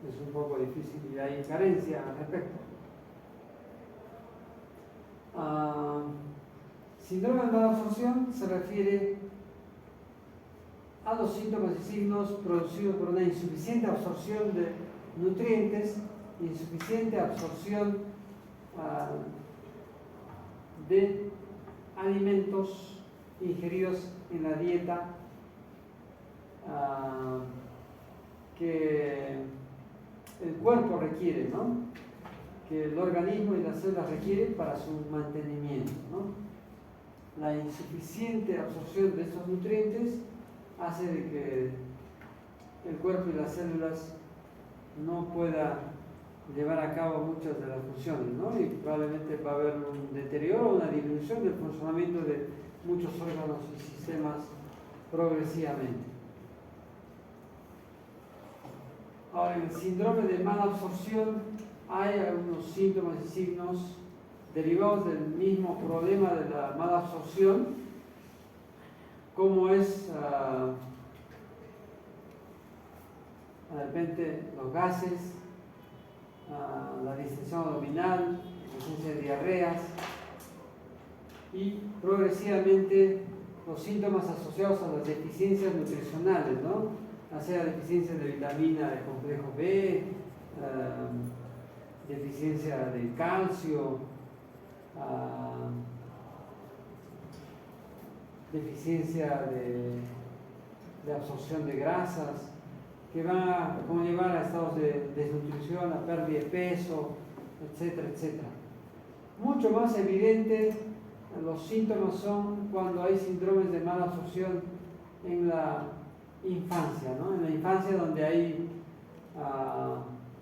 Es un poco difícil y hay carencia al respecto. Síndrome de mala absorción se refiere a los síntomas y signos producidos por una insuficiente absorción de nutrientes, insuficiente absorción de alimentos ingeridos en la dieta, que el cuerpo requiere, ¿no? Que el organismo y las células requieren para su mantenimiento, ¿no? La insuficiente absorción de estos nutrientes hace de que el cuerpo y las células no puedan llevar a cabo muchas de las funciones, ¿no? Y probablemente va a haber un deterioro o una disminución del funcionamiento de muchos órganos y sistemas progresivamente. Ahora, en el síndrome de mala absorción hay algunos síntomas y signos derivados del mismo problema de la mala absorción, como es de repente los gases, la distensión abdominal, la presencia de diarreas y progresivamente los síntomas asociados a las deficiencias nutricionales, ¿no? Ya sea deficiencia de vitamina del complejo B, deficiencia de calcio, deficiencia de absorción de grasas, que van a conllevar a estados de desnutrición, a pérdida de peso, etcétera, etcétera. Mucho más evidente los síntomas son cuando hay síndromes de mala absorción en la infancia, ¿no? En la infancia, donde hay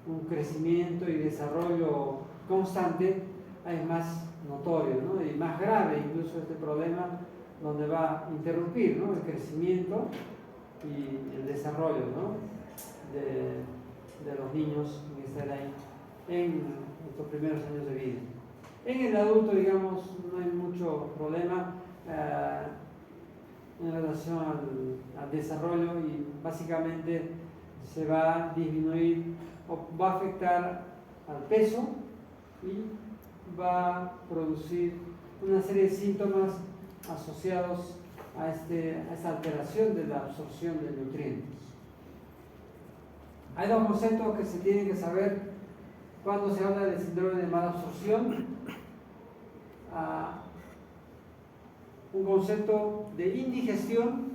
un crecimiento y desarrollo constante, es más notorio, ¿no? Y más grave incluso este problema, donde va a interrumpir, ¿no? El crecimiento y el desarrollo, ¿no? de los niños en esta edad, en estos primeros años de vida. En el adulto, digamos, no hay mucho problema en relación al desarrollo, y básicamente se va a disminuir o va a afectar al peso y va a producir una serie de síntomas asociados a esta alteración de la absorción de nutrientes. Hay dos conceptos que se tienen que saber cuando se habla de síndrome de mala absorción. Un concepto de indigestión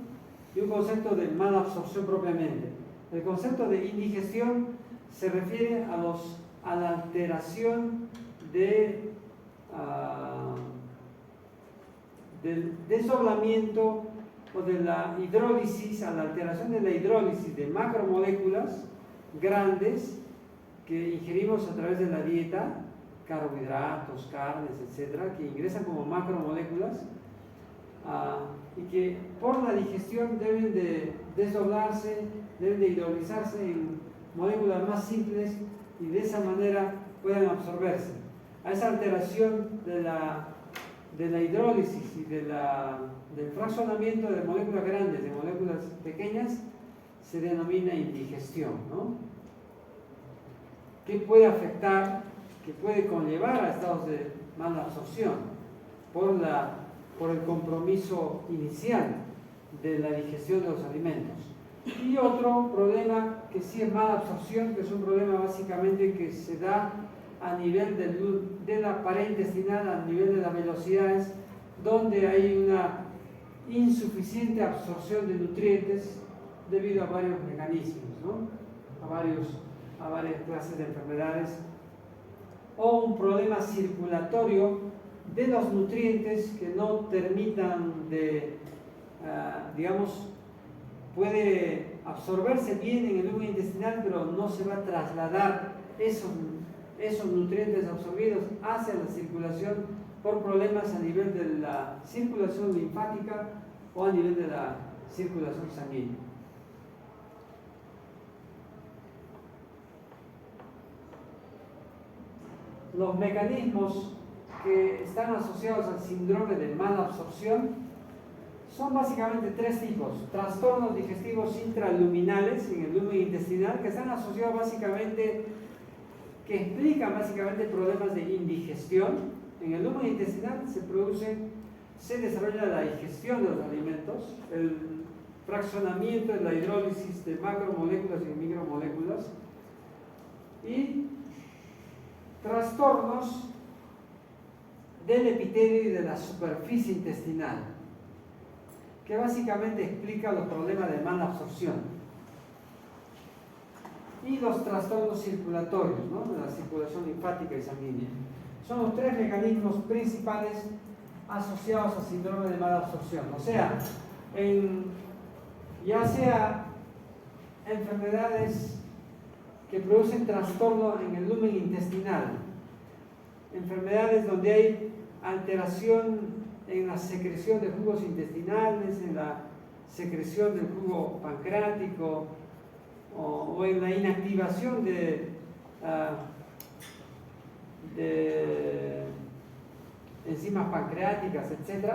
y un concepto de mala absorción propiamente. El concepto de indigestión se refiere a la alteración del desdoblamiento o de la hidrólisis, a la alteración de la hidrólisis de macromoléculas grandes que ingerimos a través de la dieta, carbohidratos, carnes, etcétera, que ingresan como macromoléculas y que por la digestión deben de desdoblarse, deben de hidrolizarse en moléculas más simples y de esa manera puedan absorberse. A esa alteración de la hidrólisis y del fraccionamiento de moléculas grandes, de moléculas pequeñas, se denomina indigestión, ¿no? Que puede afectar, que puede conllevar a estados de mala absorción por el compromiso inicial de la digestión de los alimentos. Y otro problema que sí es mala absorción, que es un problema básicamente que se da a nivel de la pared intestinal, a nivel de las velocidades, donde hay una insuficiente absorción de nutrientes debido a varios mecanismos, ¿no? a varias clases de enfermedades, o un problema circulatorio de los nutrientes que no terminan de, digamos, puede absorberse bien en el lumen intestinal, pero no se va a trasladar esos nutrientes absorbidos hacia la circulación por problemas a nivel de la circulación linfática o a nivel de la circulación sanguínea. Los mecanismos que están asociados al síndrome de mala absorción son básicamente tres tipos: trastornos digestivos intraluminales en el lumen intestinal, que están asociados básicamente, que explican básicamente problemas de indigestión. En el lumen intestinal se desarrolla la digestión de los alimentos, el fraccionamiento de la hidrólisis de macromoléculas y micromoléculas, y trastornos del epitelio y de la superficie intestinal, que básicamente explica los problemas de mala absorción. y los trastornos circulatorios, ¿no? De la circulación linfática y sanguínea. Son los tres mecanismos principales asociados al síndrome de mala absorción. O sea, ya sea enfermedades que producen trastorno en el lumen intestinal, enfermedades donde hay alteración en la secreción de jugos intestinales, en la secreción del jugo pancreático o en la inactivación de enzimas pancreáticas, etc.,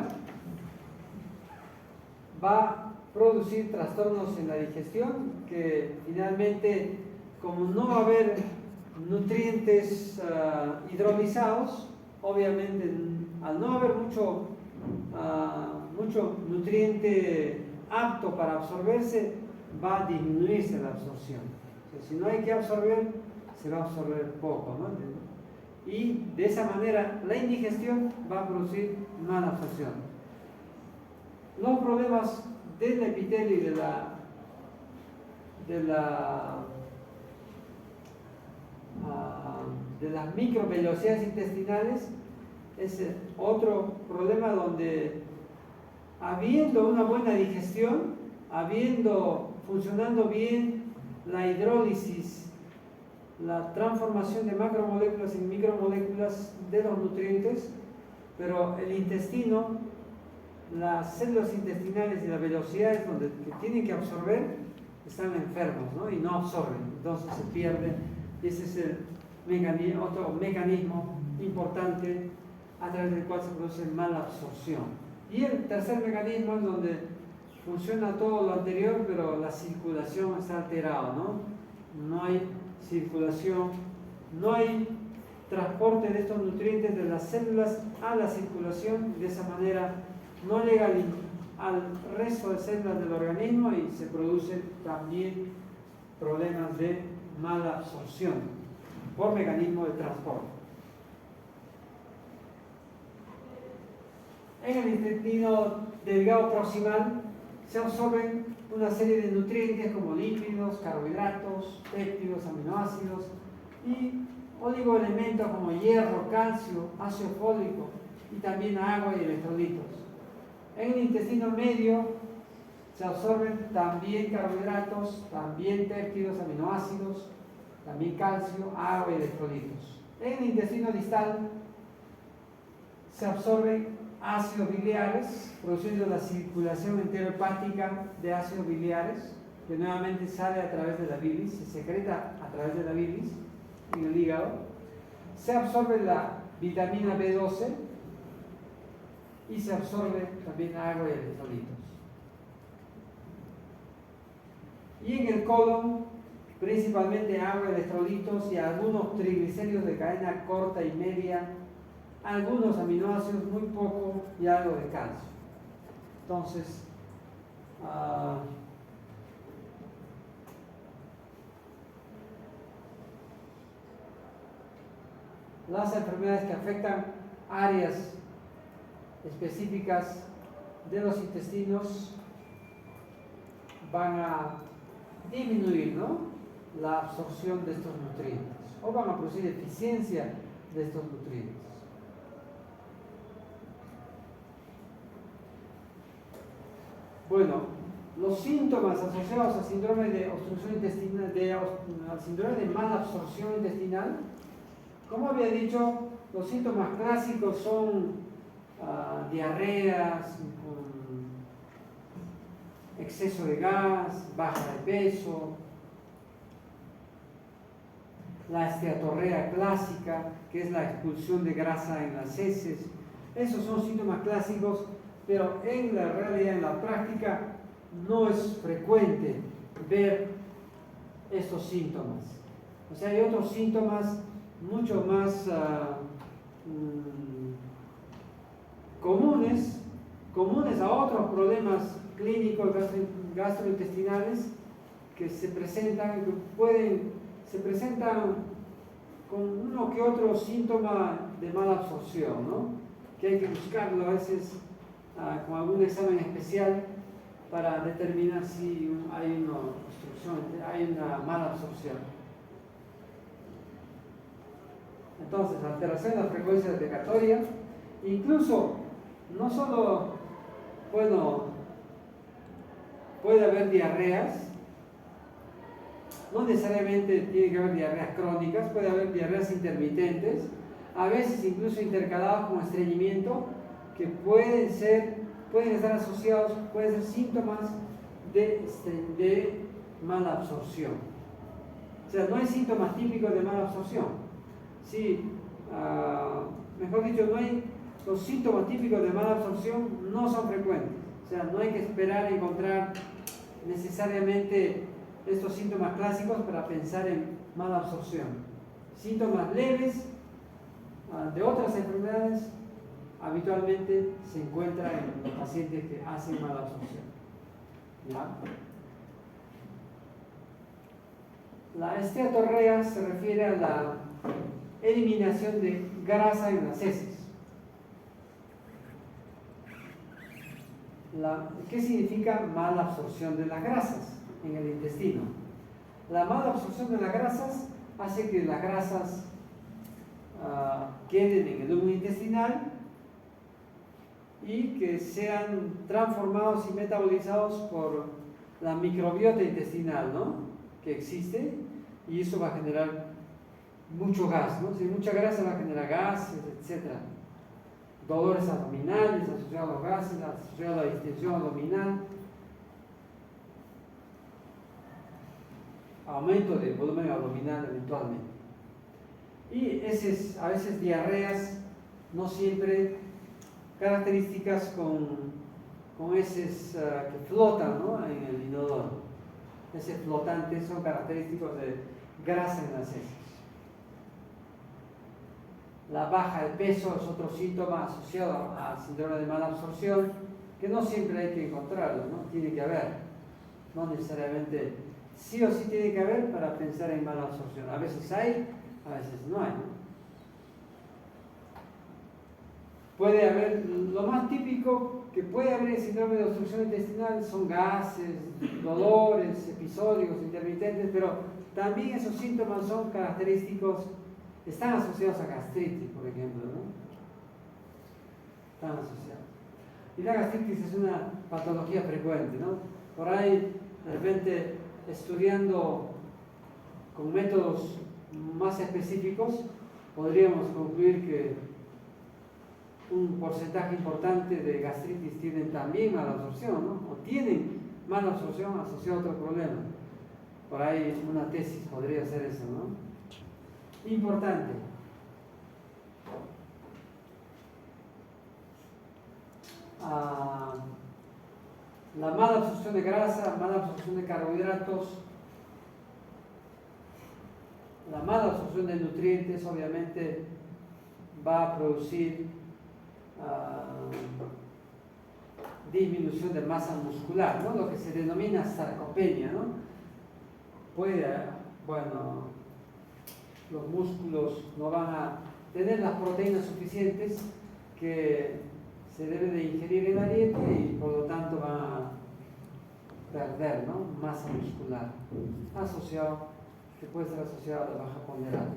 va a producir trastornos en la digestión que finalmente, como no va a haber nutrientes hidrolizados, obviamente al no haber mucho nutriente apto para absorberse, va a disminuirse la absorción. O sea, si no hay que absorber, se va a absorber poco, ¿no? Y de esa manera la indigestión va a producir mala absorción. Los problemas del epitelio y de las microvellosidades intestinales es otro problema donde, habiendo una buena digestión, funcionando bien la hidrólisis, la transformación de macromoléculas en micromoléculas de los nutrientes, pero el intestino, las células intestinales y las velocidades que tienen que absorber están enfermos, ¿no? Y no absorben, entonces se pierde. Ese es otro mecanismo importante a través del cual se produce mala absorción. Y el tercer mecanismo es donde funciona todo lo anterior, pero la circulación está alterada, ¿no? No hay circulación, no hay transporte de estos nutrientes de las células a la circulación, de esa manera no llega al resto de células del organismo y se producen también problemas de mala absorción por mecanismo de transporte. En el intestino delgado proximal se absorben una serie de nutrientes como lípidos, carbohidratos, péptidos, aminoácidos y oligoelementos como hierro, calcio, ácido fólico y también agua y electrolitos. En el intestino medio se absorben también carbohidratos, también péptidos, aminoácidos, también calcio, agua y electrolitos. En el intestino distal se absorben ácidos biliares, produciendo la circulación enterohepática de ácidos biliares, que nuevamente sale a través de la bilis, se secreta a través de la bilis en el hígado. Se absorbe la vitamina B12 y se absorbe también agua y electrolitos. Y en el colon, principalmente agua, electrolitos y algunos triglicéridos de cadena corta y media, algunos aminoácidos, muy poco, y algo de calcio. Entonces, las enfermedades que afectan áreas específicas de los intestinos van a disminuir, ¿no?, la absorción de estos nutrientes, o van a producir deficiencia de estos nutrientes. Bueno, los síntomas asociados al síndrome de obstrucción intestinal, al síndrome de mala absorción intestinal, como había dicho, los síntomas clásicos son diarreas, exceso de gas, baja de peso, la esteatorrea clásica, que es la expulsión de grasa en las heces. Esos son síntomas clásicos, pero en la realidad, en la práctica, no es frecuente ver estos síntomas. O sea, hay otros síntomas mucho más comunes a otros problemas clínicos gastrointestinales que se presentan con uno que otro síntoma de mala absorción, ¿no?, que hay que buscarlo a veces con algún examen especial para determinar si hay una obstrucción, hay una mala absorción. Entonces, alteración de la frecuencia detectatoria, incluso no solo, bueno, puede haber diarreas, no necesariamente tiene que haber diarreas crónicas, puede haber diarreas intermitentes, a veces incluso intercaladas con estreñimiento, que pueden estar asociados, pueden ser síntomas de mala absorción. O sea, no hay síntomas típicos de mala absorción. Sí, mejor dicho, los síntomas típicos de mala absorción no son frecuentes. O sea, no hay que esperar a encontrar necesariamente estos síntomas clásicos para pensar en mala absorción. Síntomas leves de otras enfermedades habitualmente se encuentran en los pacientes que hacen mala absorción. ¿Ya? La esteatorrea se refiere a la eliminación de grasa en las heces. ¿Qué significa mala absorción de las grasas en el intestino? La mala absorción de las grasas hace que las grasas queden en el lumen intestinal y que sean transformados y metabolizados por la microbiota intestinal, ¿no?, que existe, y eso va a generar mucho gas, ¿no? Si hay mucha grasa va a generar gases, etc. Dolores abdominales asociados a los gases, asociados a la distensión abdominal, aumento del volumen abdominal eventualmente. Y a veces diarreas, no siempre características con heces que flotan, ¿no?, en el inodoro. Heces flotantes son característicos de grasa en las heces. La baja de peso es otro síntoma asociado al síndrome de mala absorción, que no siempre hay que encontrarlo, ¿no? Tiene que haber. No necesariamente sí o sí tiene que haber para pensar en mala absorción. A veces hay, a veces no hay, ¿no? Puede haber, lo más típico que puede haber en síndrome de obstrucción intestinal son gases, dolores, episódicos, intermitentes, pero también esos síntomas son característicos, están asociados a gastritis, por ejemplo, ¿no? Están asociados. Y la gastritis es una patología frecuente, ¿no? Por ahí, de repente, estudiando con métodos más específicos, podríamos concluir que un porcentaje importante de gastritis tienen también mala absorción, ¿no? O tienen mala absorción asociada a otro problema. Por ahí una tesis podría ser eso, ¿no? Importante. La mala absorción de grasa, mala absorción de carbohidratos, la mala absorción de nutrientes obviamente va a producir disminución de masa muscular, ¿no?, lo que se denomina sarcopenia, ¿no? Los músculos no van a tener las proteínas suficientes que se debe de ingerir en la dieta y por lo tanto van a perder, ¿no?, masa muscular, que puede ser asociado a la baja ponderada.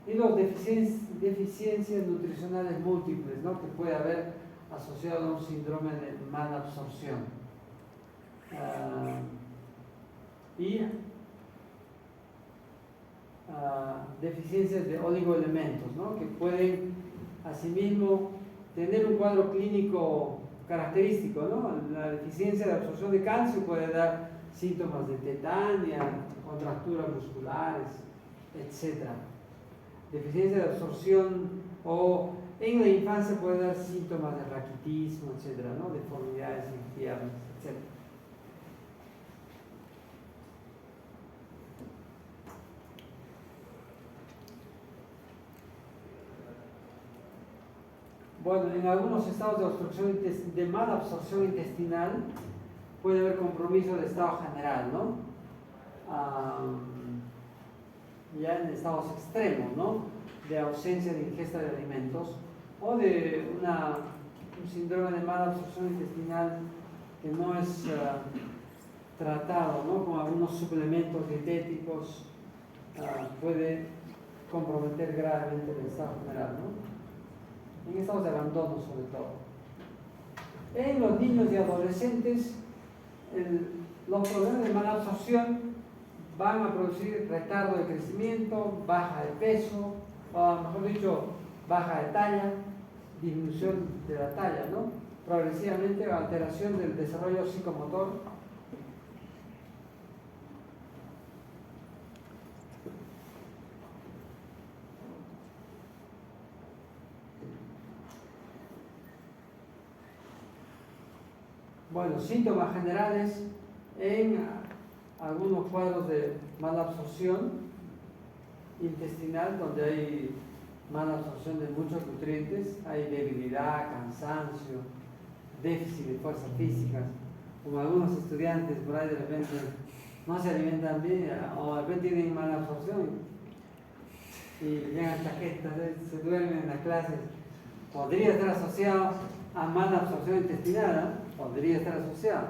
Y los deficiencias nutricionales múltiples, ¿no?, que puede haber asociado a un síndrome de mala absorción. Deficiencias de oligoelementos, ¿no?, que pueden asimismo tener un cuadro clínico característico, ¿no? La deficiencia de absorción de calcio puede dar síntomas de tetania, contracturas musculares, etc. Deficiencia de absorción o en la infancia puede dar síntomas de raquitismo, etc., ¿no?, deformidades en piernas, etc. Bueno, en algunos estados de obstrucción de mala absorción intestinal puede haber compromiso de estado general, ¿no? Ya en estados extremos, ¿no?, de ausencia de ingesta de alimentos o de un síndrome de mala absorción intestinal que no es tratado, ¿no?, con algunos suplementos dietéticos, puede comprometer gravemente el estado general, ¿no?, en estados de abandono sobre todo. En los niños y adolescentes, los problemas de mala absorción van a producir retardo de crecimiento, baja de peso, o mejor dicho, baja de talla, disminución de la talla, ¿no?, progresivamente alteración del desarrollo psicomotor. Bueno, síntomas generales en algunos cuadros de mala absorción intestinal, donde hay mala absorción de muchos nutrientes, hay debilidad, cansancio, déficit de fuerzas físicas, como algunos estudiantes por ahí de repente no se alimentan bien o de repente tienen mala absorción y llegan chaquetas, se duermen en las clases. Podría estar asociado a mala absorción intestinal, podría estar asociado.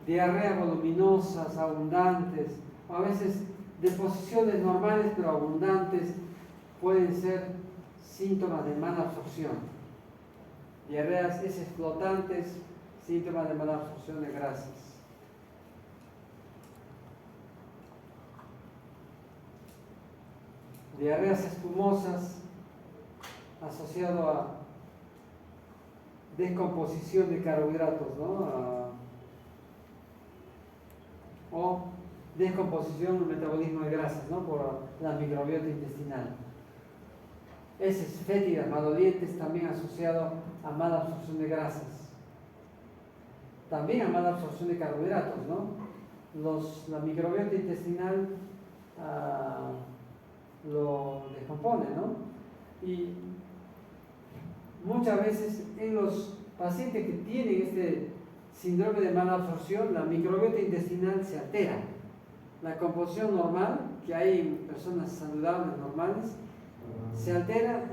Diarreas voluminosas, abundantes, a veces deposiciones normales pero abundantes, pueden ser síntomas de mala absorción. Diarreas heces flotantes, síntomas de mala absorción de grasas. Diarreas espumosas, asociado a descomposición de carbohidratos, ¿no?, o descomposición o metabolismo de grasas, ¿no?, por la microbiota intestinal. Heces fétidas, malolientes, también asociado a mala absorción de grasas. También a mala absorción de carbohidratos, ¿no? La microbiota intestinal lo descompone, ¿no? Y muchas veces en los pacientes que tienen este síndrome de mala absorción, la microbiota intestinal se altera. La composición normal, que hay en personas saludables, normales, se altera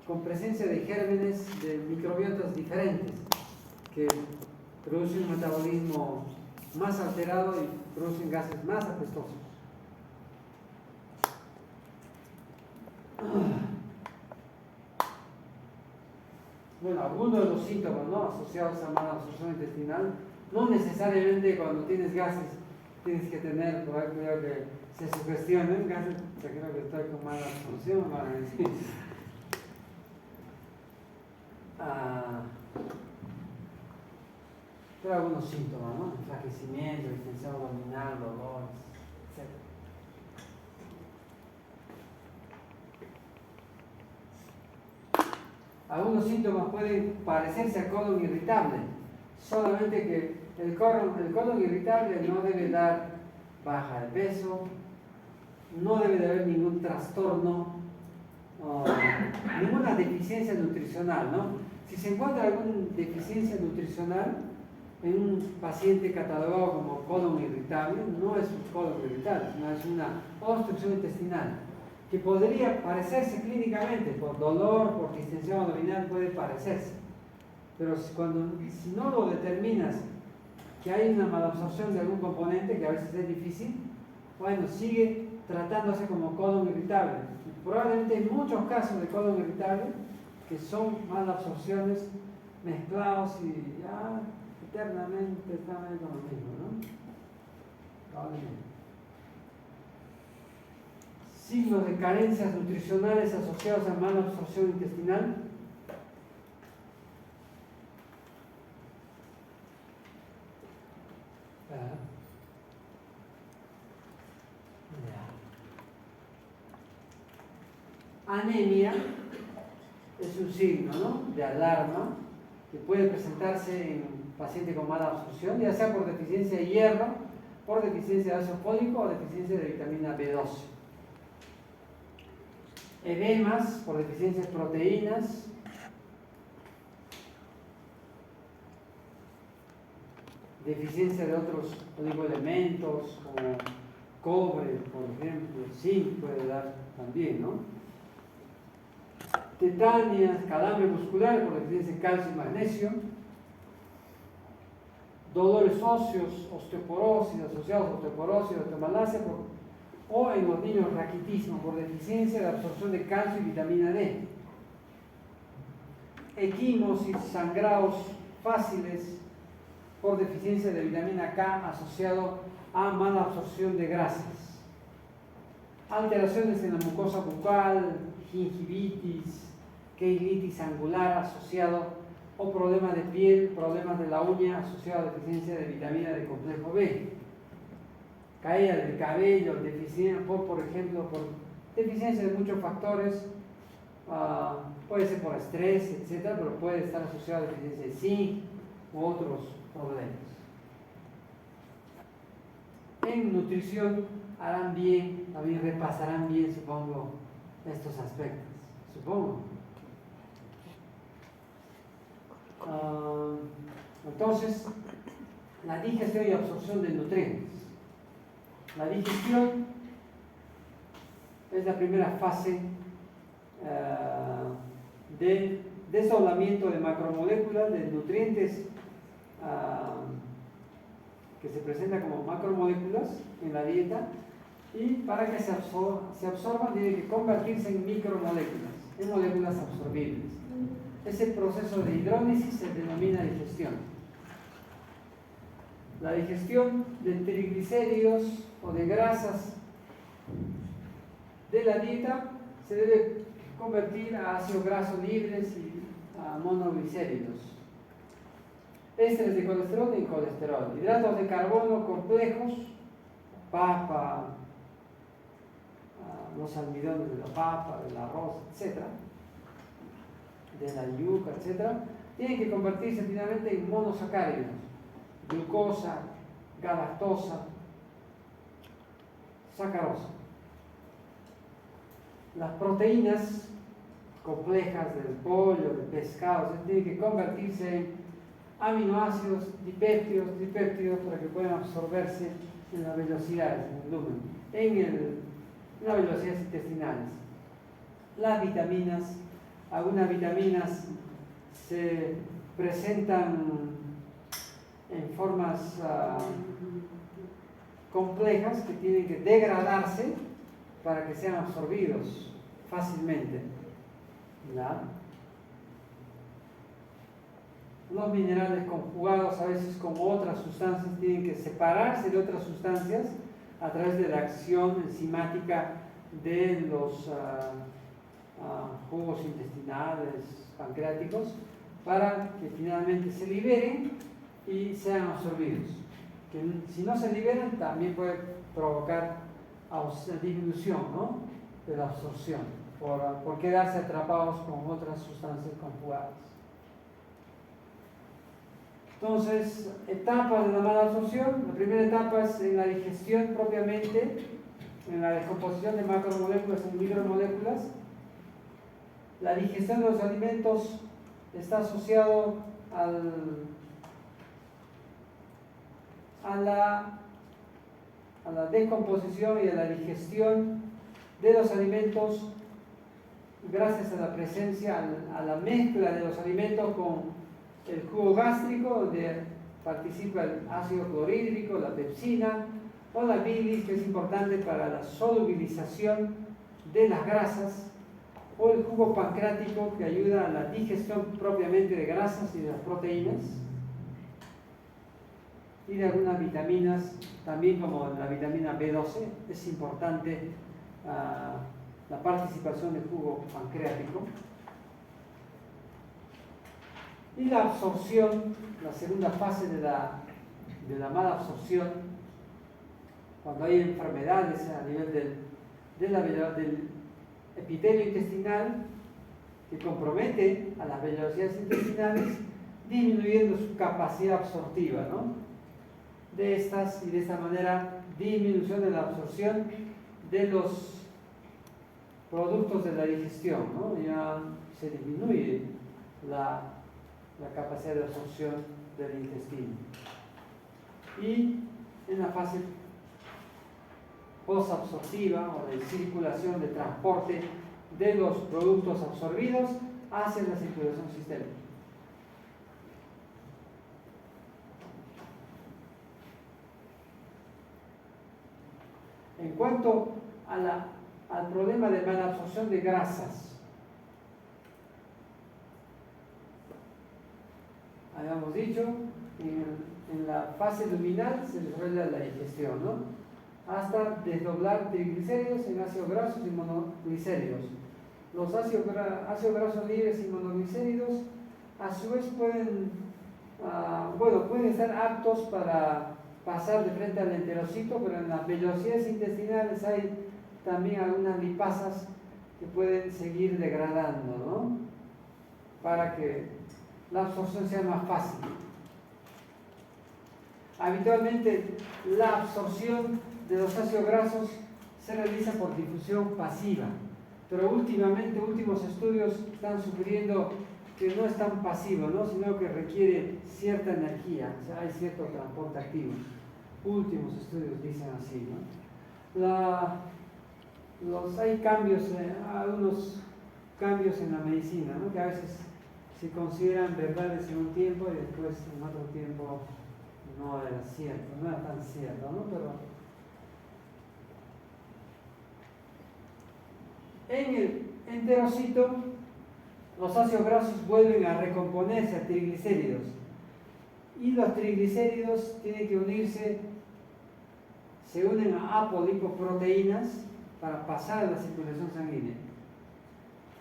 con presencia de gérmenes de microbiotas diferentes, que producen un metabolismo más alterado y producen gases más apestosos. Bueno, algunos de los síntomas, ¿no?, asociados a mala absorción intestinal, no necesariamente cuando tienes gases tienes que tener, por ahí cuidado que se sugestionen gases, yo creo que estoy con mala absorción, van a decir. Pero algunos síntomas, ¿no?, enflaquecimiento, distensión abdominal, dolores, etc. Algunos síntomas pueden parecerse a colon irritable, solamente que el colon irritable no debe dar baja de peso, no debe de haber ningún trastorno, ninguna deficiencia nutricional, ¿no? Si se encuentra alguna deficiencia nutricional en un paciente catalogado como colon irritable, no es un colon irritable, sino es una obstrucción intestinal, que podría parecerse clínicamente, por dolor, por distensión abdominal puede parecerse, pero si no lo determinas que hay una malabsorción de algún componente, que a veces es difícil, bueno, sigue tratándose como colon irritable. Y probablemente hay muchos casos de colon irritable que son malabsorciones mezclados y ya eternamente están ahí con lo mismo, ¿no? Probablemente. Signos de carencias nutricionales asociados a mala absorción intestinal. Anemia es un signo, ¿no?, de alarma que puede presentarse en pacientes con mala absorción, ya sea por deficiencia de hierro, por deficiencia de ácido fólico o deficiencia de vitamina B12. Edemas por deficiencias de proteínas. Deficiencia de otros oligoelementos como cobre, por ejemplo, zinc puede dar también, ¿no? tetanias, calambre muscular por deficiencia de calcio y magnesio, dolores óseos, osteoporosis, asociados a osteoporosis, osteomalacia, o en los niños raquitismo por deficiencia de absorción de calcio y vitamina D, equimosis, sangrados fáciles por deficiencia de vitamina K asociado a mala absorción de grasas, alteraciones en la mucosa bucal, gingivitis, queilitis angular asociado o problemas de piel, problemas de la uña asociados a deficiencia de vitamina del complejo B, caída del cabello, deficiencia, por ejemplo, por deficiencia de muchos factores, puede ser por estrés, etcétera, pero puede estar asociado a deficiencia de zinc u otros problemas. En nutrición harán bien, también repasarán bien, supongo, estos aspectos, supongo. Entonces, la digestión y absorción de nutrientes. La digestión es la primera fase de desdoblamiento de macromoléculas, de nutrientes que se presenta como macromoléculas en la dieta, y para que se absorban tiene que convertirse en micromoléculas, en moléculas absorbibles. Ese proceso de hidrólisis se denomina digestión. La digestión de triglicéridos o de grasas de la dieta se debe convertir a ácidos grasos libres y a monoglicéridos. Ésteres de colesterol en colesterol. Hidratos de carbono complejos, papa, los almidones de la papa, del arroz, etc., de la yuca, etc., tienen que convertirse finalmente en monosacáridos, glucosa, galactosa, sacarosa. Las proteínas complejas del pollo, del pescado, tienen que convertirse en aminoácidos, dipéptidos, para que puedan absorberse en las velocidades, en el lumen, en las velocidades intestinales. Las vitaminas, algunas vitaminas se presentan en formas complejas que tienen que degradarse para que sean absorbidos fácilmente. ¿Ya? Los minerales conjugados a veces con otras sustancias tienen que separarse de otras sustancias a través de la acción enzimática de los jugos intestinales, pancreáticos, para que finalmente se liberen y sean absorbidos. Que si no se liberan también puede provocar disminución, ¿no?, de la absorción por quedarse atrapados con otras sustancias conjugadas. Entonces, etapas de la mala absorción. La primera etapa es en la digestión propiamente, en la descomposición de macromoléculas en micromoléculas. La digestión de los alimentos está asociado a la descomposición y a la digestión de los alimentos gracias a la presencia, a la mezcla de los alimentos con el jugo gástrico, donde participa el ácido clorhídrico, la pepsina, o la bilis, que es importante para la solubilización de las grasas, o el jugo pancreático, que ayuda a la digestión propiamente de grasas y de las proteínas, y de algunas vitaminas, también como la vitamina B12, es importante la participación del jugo pancreático. Y la absorción, la segunda fase de la mala absorción, cuando hay enfermedades a nivel del epitelio intestinal que compromete a las velocidades intestinales, disminuyendo su capacidad absortiva, ¿no?, de estas, y de esta manera disminución de la absorción de los productos de la digestión, ¿no? Ya se disminuye la capacidad de absorción del intestino. Y en la fase posabsortiva o de circulación, de transporte de los productos absorbidos hacia la circulación sistémica. En cuanto al problema de malabsorción de grasas, habíamos dicho, en la fase luminal se desarrolla la digestión, ¿no? Hasta desdoblar triglicéridos en ácidos grasos y monoglicéridos. Los ácidos grasos libres y monoglicéridos a su vez pueden estar aptos para pasar de frente al enterocito, pero en las vellosidades intestinales hay también algunas lipasas que pueden seguir degradando, ¿no? Para que la absorción sea más fácil. Habitualmente la absorción de los ácidos grasos se realiza por difusión pasiva, pero últimos estudios están sugiriendo que no es tan pasivo, ¿no? Sino que requiere cierta energía, o sea, hay cierto transporte activo. Últimos estudios dicen así, ¿no? Hay cambios, algunos cambios en la medicina, ¿no? Que a veces se consideran verdades en un tiempo y después en otro tiempo no era cierto, no era tan cierto, ¿no? Pero en el enterocito los ácidos grasos vuelven a recomponerse a triglicéridos y los triglicéridos tienen que unirse, se unen a apolipoproteínas para pasar a la circulación sanguínea.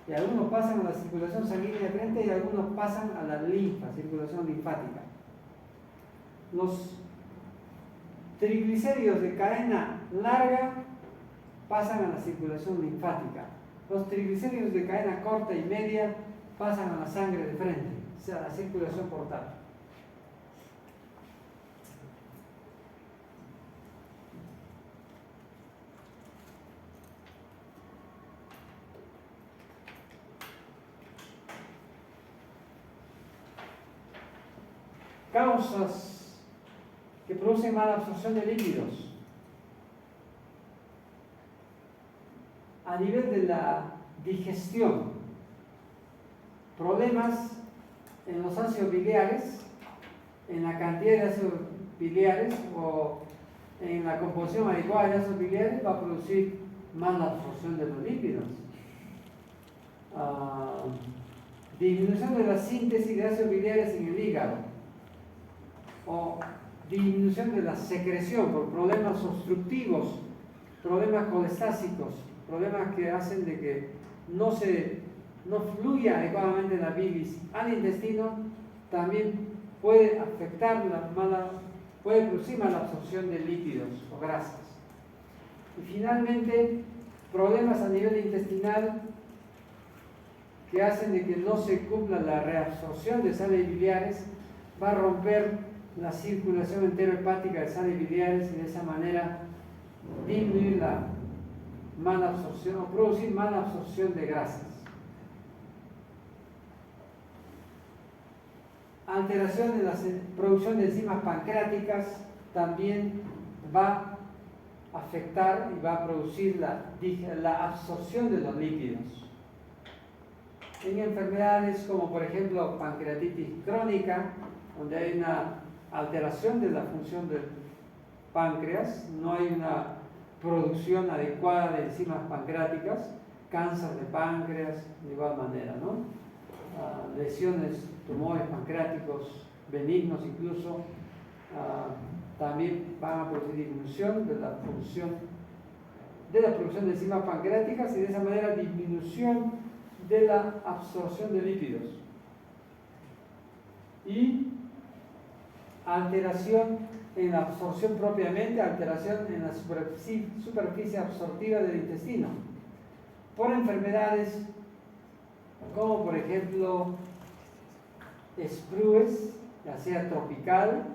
Y algunos pasan a la circulación sanguínea de frente y algunos pasan a la linfa, circulación linfática. Los triglicéridos de cadena larga pasan a la circulación linfática. Los triglicéridos de cadena corta y media pasan a la sangre de frente, o sea, a la circulación portal. Causas que producen mala absorción de lípidos. A nivel de la digestión, problemas en los ácidos biliares, en la cantidad de ácidos biliares o en la composición adecuada de ácidos biliares va a producir mala absorción de los lípidos. Disminución de la síntesis de ácidos biliares en el hígado o disminución de la secreción por problemas obstructivos, problemas colestásicos, problemas que hacen de que no fluya adecuadamente la bilis al intestino, también puede puede producir mala absorción de lípidos o grasas. Y finalmente, problemas a nivel intestinal que hacen de que no se cumpla la reabsorción de sales biliares, va a romper la circulación enterohepática de sales biliares y de esa manera disminuir la mala absorción o producir mala absorción de grasas. Alteración en la producción de enzimas pancreáticas también va a afectar y va a producir la absorción de los lípidos. En enfermedades como por ejemplo pancreatitis crónica, donde hay una alteración de la función del páncreas, no hay una producción adecuada de enzimas pancreáticas, cáncer de páncreas de igual manera, ¿no? Lesiones, tumores pancreáticos benignos incluso, también van a producir disminución de la producción de enzimas pancreáticas y de esa manera disminución de la absorción de lípidos y alteración en la absorción propiamente, alteración en la superficie absortiva del intestino por enfermedades como por ejemplo esprues, ya sea tropical,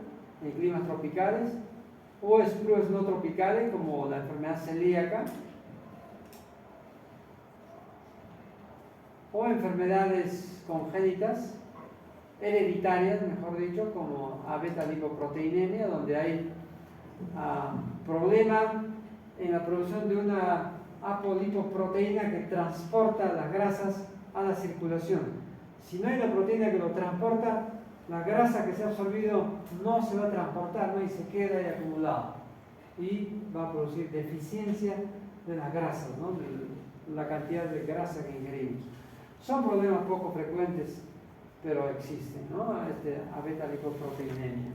en climas tropicales, o esprues no tropicales como la enfermedad celíaca, o enfermedades congénitas, hereditarias, mejor dicho, como abeta-lipoproteinemia, donde hay problema en la producción de una apolipoproteína que transporta las grasas a la circulación. Si no hay la proteína que lo transporta, la grasa que se ha absorbido no se va a transportar, ¿no? Y se queda ahí acumulado. Y va a producir deficiencia de las grasas, ¿no? De la cantidad de grasa que ingerimos. Son problemas poco frecuentes, pero existen, ¿no? Abeta-lipoproteinemia.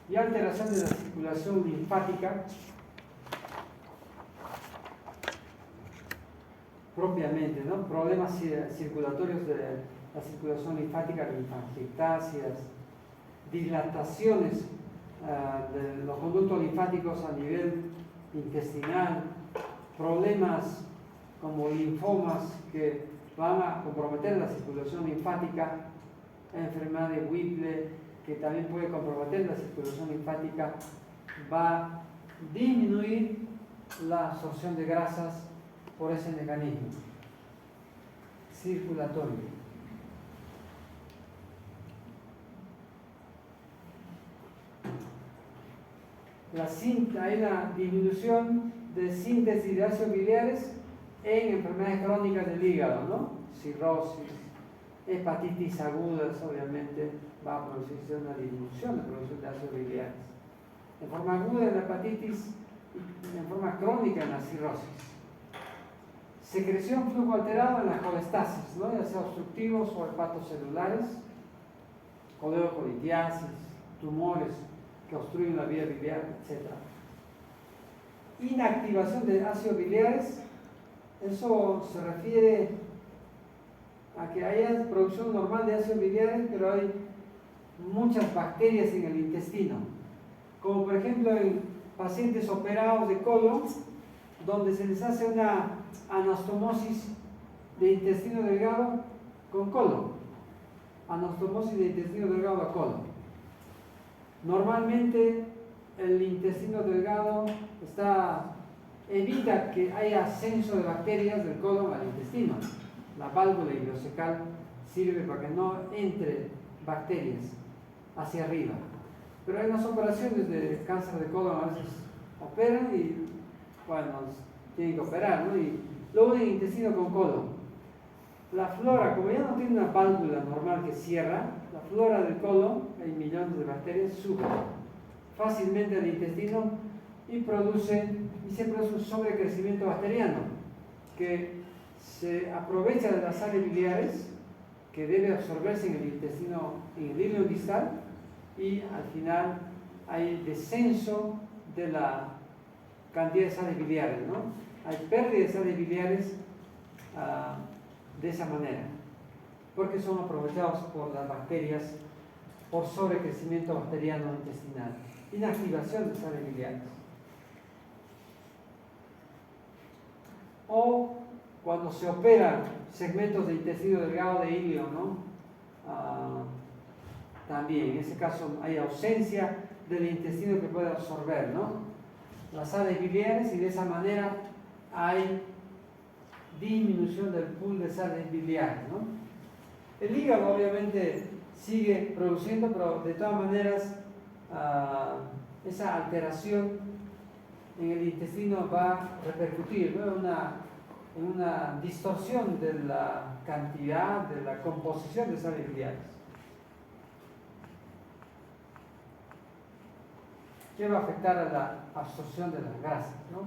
Y alteración de la circulación linfática, propiamente, ¿no? Problemas circulatorios de la circulación linfática, linfangiectasias, dilataciones de los conductos linfáticos a nivel intestinal, problemas como linfomas que van a comprometer la circulación linfática, enfermedad de Whipple, que también puede comprometer la circulación linfática, va a disminuir la absorción de grasas por ese mecanismo circulatorio. Hay una disminución de síntesis de ácidos biliares en enfermedades crónicas del hígado, ¿no? Cirrosis, hepatitis agudas, obviamente va a producirse una disminución de producción de ácidos biliares. En forma aguda en la hepatitis y en forma crónica en la cirrosis. Secreción flujo alterado en la colestasis, ¿no? Ya sea obstructivos o hepatocelulares, coledocolitiasis, tumores que obstruyen la vía biliar, etc. Inactivación de ácidos biliares, eso se refiere a que haya producción normal de ácidos biliares, pero hay muchas bacterias en el intestino, como por ejemplo en pacientes operados de colon, donde se les hace una anastomosis de intestino delgado con colon, anastomosis de intestino delgado a colon. Normalmente el intestino delgado evita que haya ascenso de bacterias del colon al intestino. La válvula ileocecal sirve para que no entre bacterias hacia arriba. Pero hay unas operaciones de cáncer de colon, a veces operan y bueno, tienen que operar, ¿no? Y luego el intestino con colon. La flora, como ya no tiene una válvula normal que cierra, la flora del colon, hay millones de bacterias, sube fácilmente al intestino y se produce un sobrecrecimiento bacteriano que se aprovecha de las sales biliares que debe absorberse en el intestino, en el hilo distal, y al final hay descenso de la cantidad de sales biliares, ¿no? Hay pérdida de sales biliares de esa manera, porque son aprovechados por las bacterias por sobrecrecimiento bacteriano intestinal. Inactivación de sales biliares. O cuando se operan segmentos de intestino delgado de ilio, ¿no? También en ese caso hay ausencia del intestino que puede absorber, ¿no? Las sales biliares, y de esa manera hay disminución del pool de sales biliares, ¿no? El hígado obviamente sigue produciendo, pero de todas maneras esa alteración en el intestino va a repercutir, ¿no? en una distorsión de la cantidad, de la composición de sales biliares, que va a afectar a la absorción de las grasas, ¿no?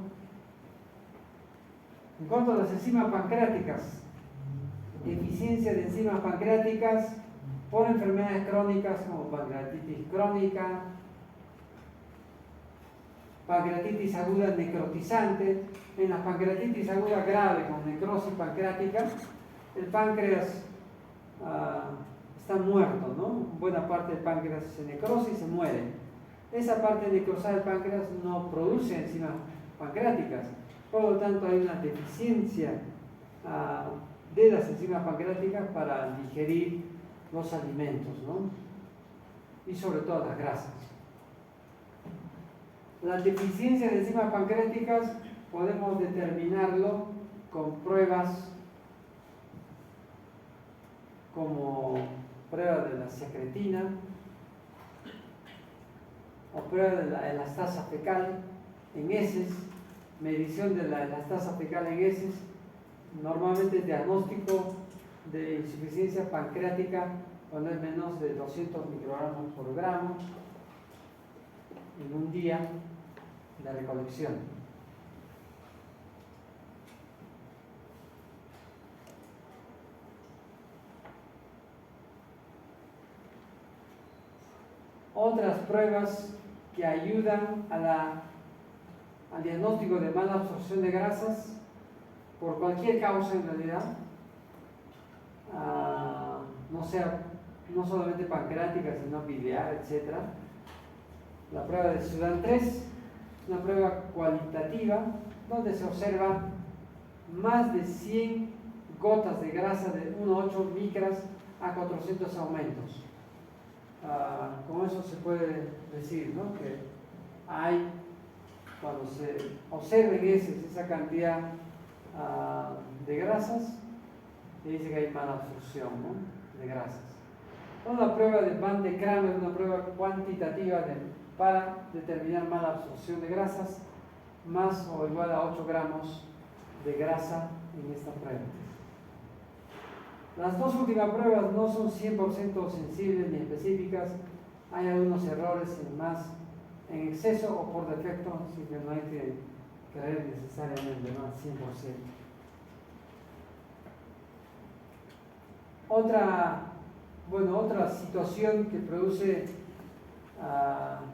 En cuanto a las enzimas pancreáticas, deficiencia de enzimas pancreáticas por enfermedades crónicas como pancreatitis crónica, pancreatitis aguda necrotizante. En la pancreatitis aguda grave con necrosis pancreática, el páncreas está muerto, ¿no? Buena parte del páncreas se necrosa y se muere. Esa parte necrosada del páncreas no produce enzimas pancreáticas, por lo tanto hay una deficiencia de las enzimas pancreáticas para digerir los alimentos, ¿no? Y sobre todo las grasas. La deficiencia de enzimas pancreáticas podemos determinarlo con pruebas como prueba de la secretina o prueba de la elastasa fecal en heces medición de las tasas fecales en heces, normalmente el diagnóstico de insuficiencia pancreática cuando es menos de 200 microgramos por gramo en un día de recolección. Otras pruebas que ayudan al diagnóstico de mala absorción de grasas por cualquier causa en realidad, no solamente pancreática, sino biliar, etc. La prueba de Sudán 3 es una prueba cualitativa donde se observa más de 100 gotas de grasa de 1,8 micras a 400 aumentos. Con eso se puede decir, ¿no?, que hay, cuando se observen esa cantidad de grasas, se dice que hay mala absorción, ¿no?, de grasas. La prueba de Van de Kramer es una prueba cuantitativa para determinar mala absorción de grasas, más o igual a 8 gramos de grasa en esta prueba. Las dos últimas pruebas no son 100% sensibles ni específicas, hay algunos errores en exceso o por defecto, así que no hay que creer necesariamente más 100%. Otra situación que produce,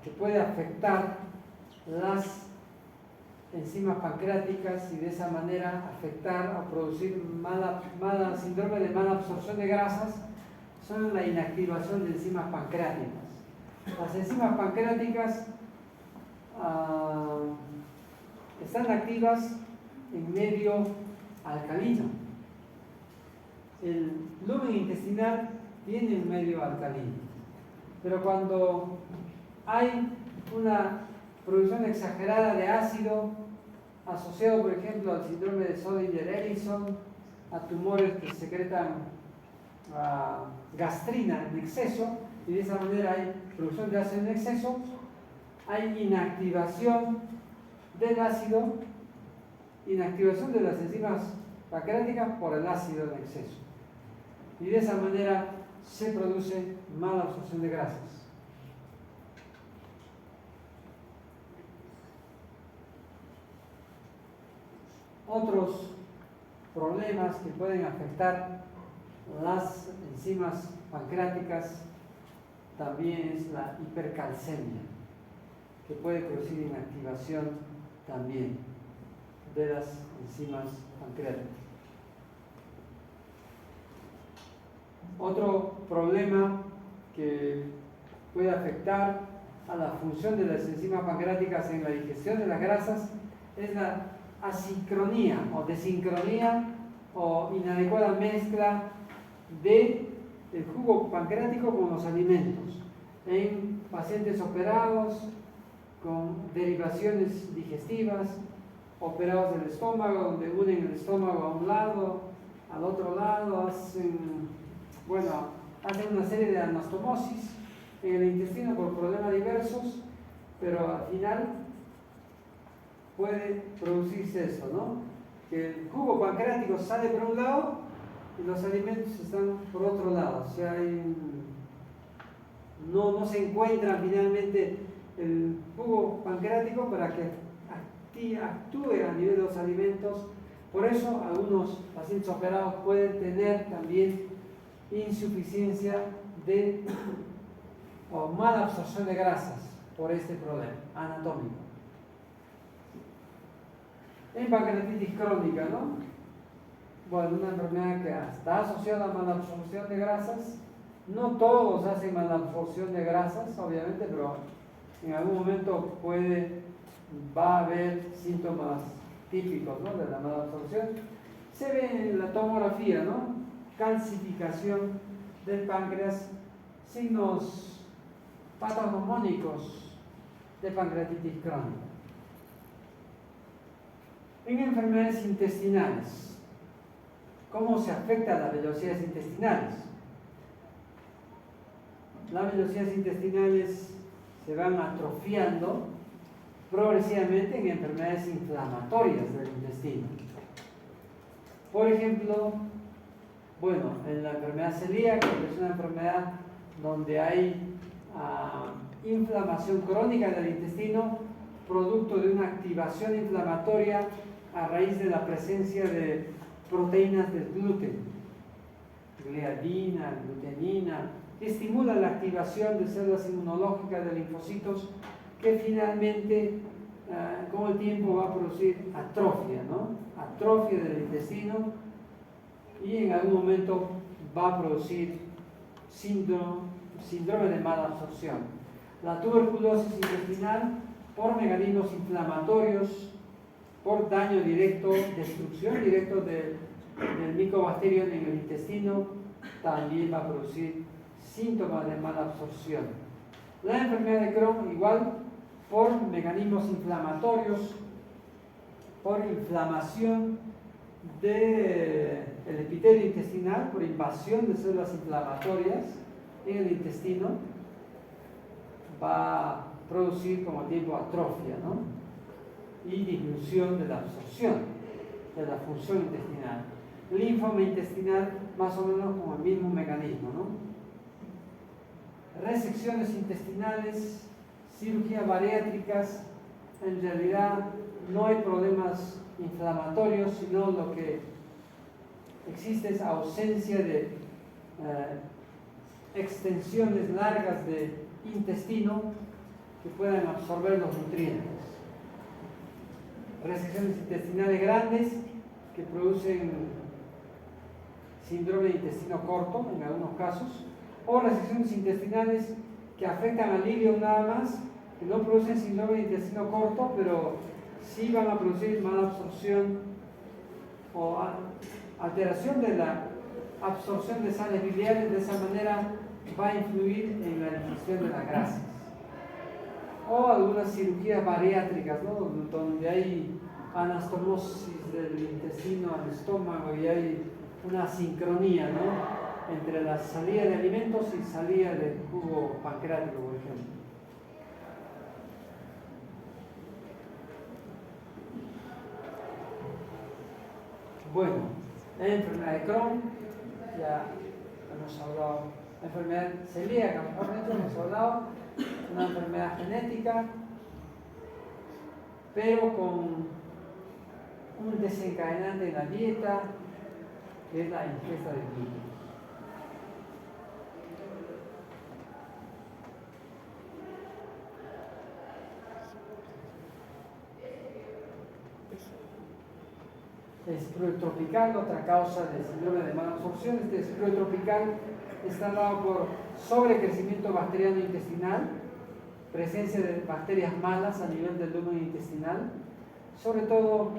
que puede afectar las enzimas pancreáticas y de esa manera afectar o producir síndrome de mala absorción de grasas, son la inactivación de enzimas pancreáticas. Las enzimas pancreáticas están activas en medio alcalino. El lumen intestinal tiene un medio alcalino, pero cuando hay una producción exagerada de ácido asociado, por ejemplo, al síndrome de Sodinger-Ellison, a tumores que secretan gastrina en exceso, y de esa manera hay producción de ácido en exceso, hay inactivación del ácido, inactivación de las enzimas pancreáticas por el ácido en exceso, y de esa manera se produce mala absorción de grasas. Otros problemas que pueden afectar las enzimas pancreáticas también es la hipercalcemia, que puede producir inactivación también de las enzimas pancreáticas. Otro problema que puede afectar a la función de las enzimas pancreáticas en la digestión de las grasas es la asincronía o desincronía o inadecuada mezcla del jugo pancreático con los alimentos en pacientes operados con derivaciones digestivas, operados del estómago, donde unen el estómago a un lado, al otro lado, hacen una serie de anastomosis en el intestino por problemas diversos, pero al final puede producirse eso, ¿no?, que el jugo pancreático sale por un lado y los alimentos están por otro lado. O sea, no se encuentra finalmente el jugo pancreático para que actúe a nivel de los alimentos. Por eso algunos pacientes operados pueden tener también insuficiencia o mala absorción de grasas por este problema anatómico. En pancreatitis crónica, ¿no? Una enfermedad que está asociada a mala absorción de grasas. No todos hacen mala absorción de grasas, obviamente, pero en algún momento va a haber síntomas típicos, ¿no?, de la mala absorción. Se ve en la tomografía, ¿no?, calcificación del páncreas, signos patognomónicos de pancreatitis crónica. En enfermedades intestinales, ¿cómo se afecta las velocidades intestinales? Las velocidades intestinales se van atrofiando progresivamente en enfermedades inflamatorias del intestino. Por ejemplo, bueno, en la enfermedad celíaca, que es una enfermedad donde hay inflamación crónica del intestino, producto de una activación inflamatoria a raíz de la presencia de proteínas del gluten, gliadina, glutenina, que estimula la activación de células inmunológicas de linfocitos que finalmente con el tiempo va a producir atrofia, ¿no? Atrofia del intestino y en algún momento va a producir síndrome de mala absorción. La tuberculosis intestinal, por mecanismos inflamatorios, por daño directo, destrucción directa del micobacterio en el intestino, también va a producir síntomas de mala absorción. La enfermedad de Crohn, igual, por mecanismos inflamatorios, por inflamación del epitelio intestinal, por invasión de células inflamatorias en el intestino, va a producir como tiempo atrofia, ¿no? Y disminución de la absorción, de la función intestinal. Linfoma intestinal, más o menos como el mismo mecanismo, ¿no? Resecciones intestinales, cirugías bariátricas, en realidad no hay problemas inflamatorios, sino lo que existe es ausencia de extensiones largas de intestino que puedan absorber los nutrientes. Resecciones intestinales grandes que producen síndrome de intestino corto en algunos casos, o resecciones intestinales que afectan al ileum nada más, que no producen síndrome de intestino corto, pero sí van a producir mala absorción o alteración de la absorción de sales biliares. De esa manera va a influir en la digestión de las grasas. O algunas cirugías bariátricas, ¿no? Donde hay anastomosis del intestino al estómago y hay una sincronía, ¿no? Entre la salida de alimentos y salida del jugo pancreático, por ejemplo. Bueno, la enfermedad de Crohn, ya hemos hablado, la enfermedad celíaca, mejor dicho, hemos hablado, una enfermedad genética, pero con un desencadenante en la dieta, que es la ingesta de gluten. Esclerosis tropical, otra causa de síndrome de mala absorción. Este esclerosis tropical está dado por sobrecrecimiento bacteriano intestinal, presencia de bacterias malas a nivel del lumen intestinal, sobre todo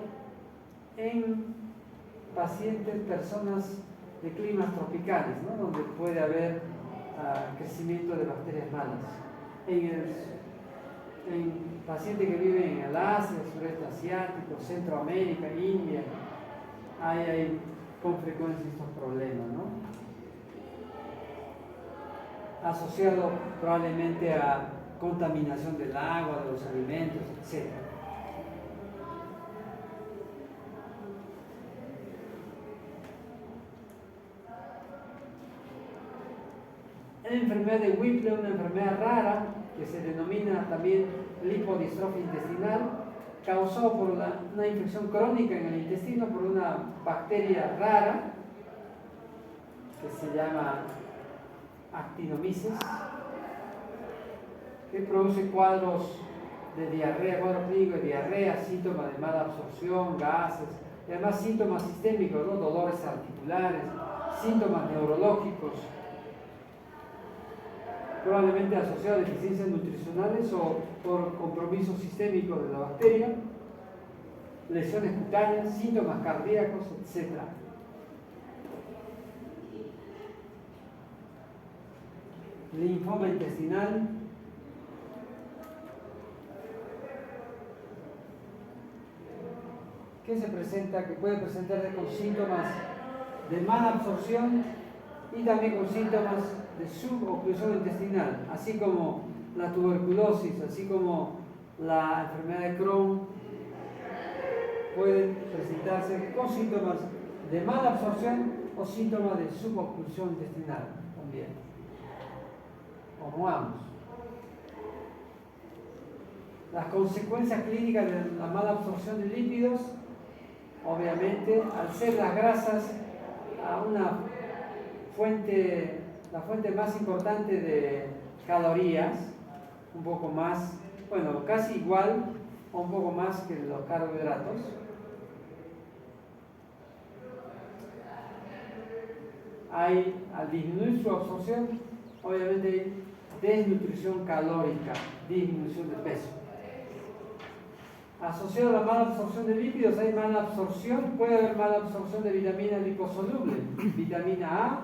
en pacientes, personas de climas tropicales, ¿no? Donde puede haber crecimiento de bacterias malas. En pacientes que viven en el Asia, sureste asiático, Centroamérica, India, hay con frecuencia estos problemas, ¿no? Asociado probablemente a contaminación del agua, de los alimentos, etc. La enfermedad de Whipple, una enfermedad rara que se denomina también lipodistrofia intestinal, causado por una infección crónica en el intestino por una bacteria rara que se llama Actinomyces, que produce cuadros de diarrea, cuadros clínicos de diarrea, síntomas de mala absorción, gases, y además síntomas sistémicos, ¿no? Dolores articulares, síntomas neurológicos, probablemente asociado a deficiencias nutricionales o por compromiso sistémico de la bacteria, lesiones cutáneas, síntomas cardíacos, etc. Linfoma intestinal, que se presenta, que puede presentarse con síntomas de mala absorción y también con síntomas de suboclusión intestinal, así como la tuberculosis, así como la enfermedad de Crohn puede presentarse con síntomas de mala absorción o síntomas de suboclusión intestinal también, o no ambos. Las consecuencias clínicas de la mala absorción de lípidos, obviamente, al ser las grasas a una fuente, la fuente más importante de calorías, un poco más, bueno, casi igual o un poco más que los carbohidratos. Al disminuir su absorción, obviamente hay desnutrición calórica, disminución de peso. Asociado a la mala absorción de lípidos, hay mala absorción, puede haber mala absorción de vitamina liposoluble, vitamina A,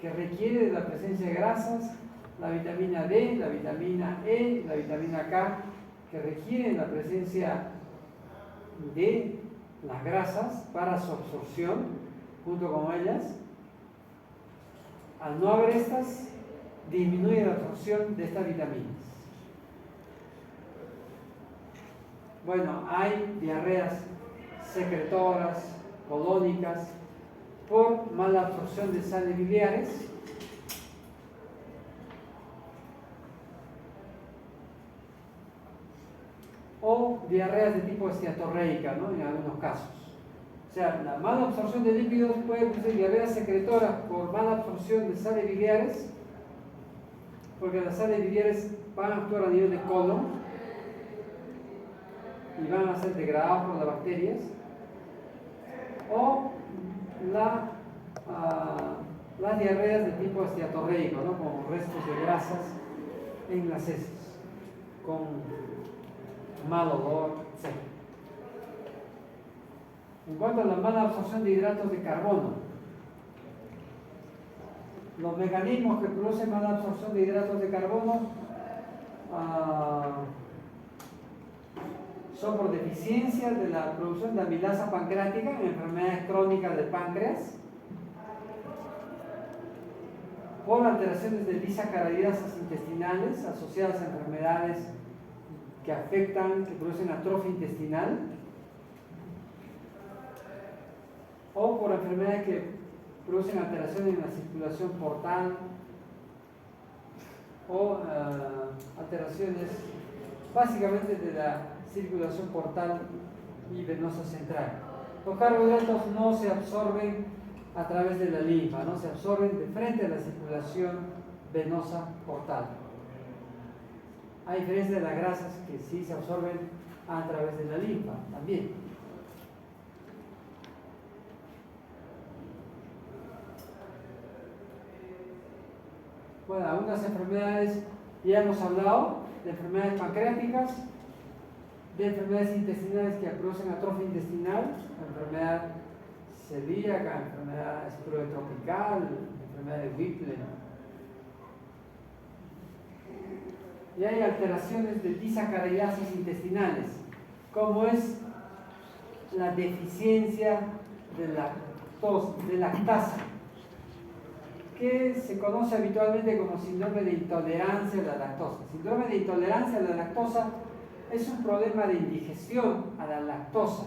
que requiere de la presencia de grasas, la vitamina D, la vitamina E, la vitamina K, que requieren la presencia de las grasas para su absorción, junto con ellas. Al no haber estas, disminuye la absorción de estas vitaminas. Bueno, hay diarreas secretoras, colónicas, por mala absorción de sales biliares. O diarreas de tipo esteatorreica, ¿no? En algunos casos. O sea, la mala absorción de lípidos puede producir diarreas secretoras por mala absorción de sales biliares, porque las sales biliares van a actuar a nivel de colon y van a ser degradados por las bacterias, o las diarreas de tipo esteatorreico, ¿no? Como restos de grasas en las heces, con mal olor, etc. En cuanto a la mala absorción de hidratos de carbono, los mecanismos que producen mala absorción de hidratos de carbono son por deficiencia de la producción de amilasa pancreática en enfermedades crónicas del páncreas, por alteraciones de disacaridasas intestinales asociadas a enfermedades que producen atrofia intestinal, o por enfermedades que producen alteraciones en la circulación portal, o alteraciones básicamente de la circulación portal y venosa central. Los carbohidratos no se absorben a través de la linfa, no se absorben de frente a la circulación venosa portal, a diferencia de las grasas que sí se absorben a través de la linfa también. Bueno, algunas enfermedades ya hemos hablado de enfermedades pancreáticas, de enfermedades intestinales que producen atrofia intestinal, enfermedad celíaca, enfermedad esclerotropical, enfermedad de Whipple. Y hay alteraciones de disacaridasas intestinales, como es la deficiencia de lactasa, que se conoce habitualmente como síndrome de intolerancia a la lactosa. Síndrome de intolerancia a la lactosa es un problema de indigestión a la lactosa,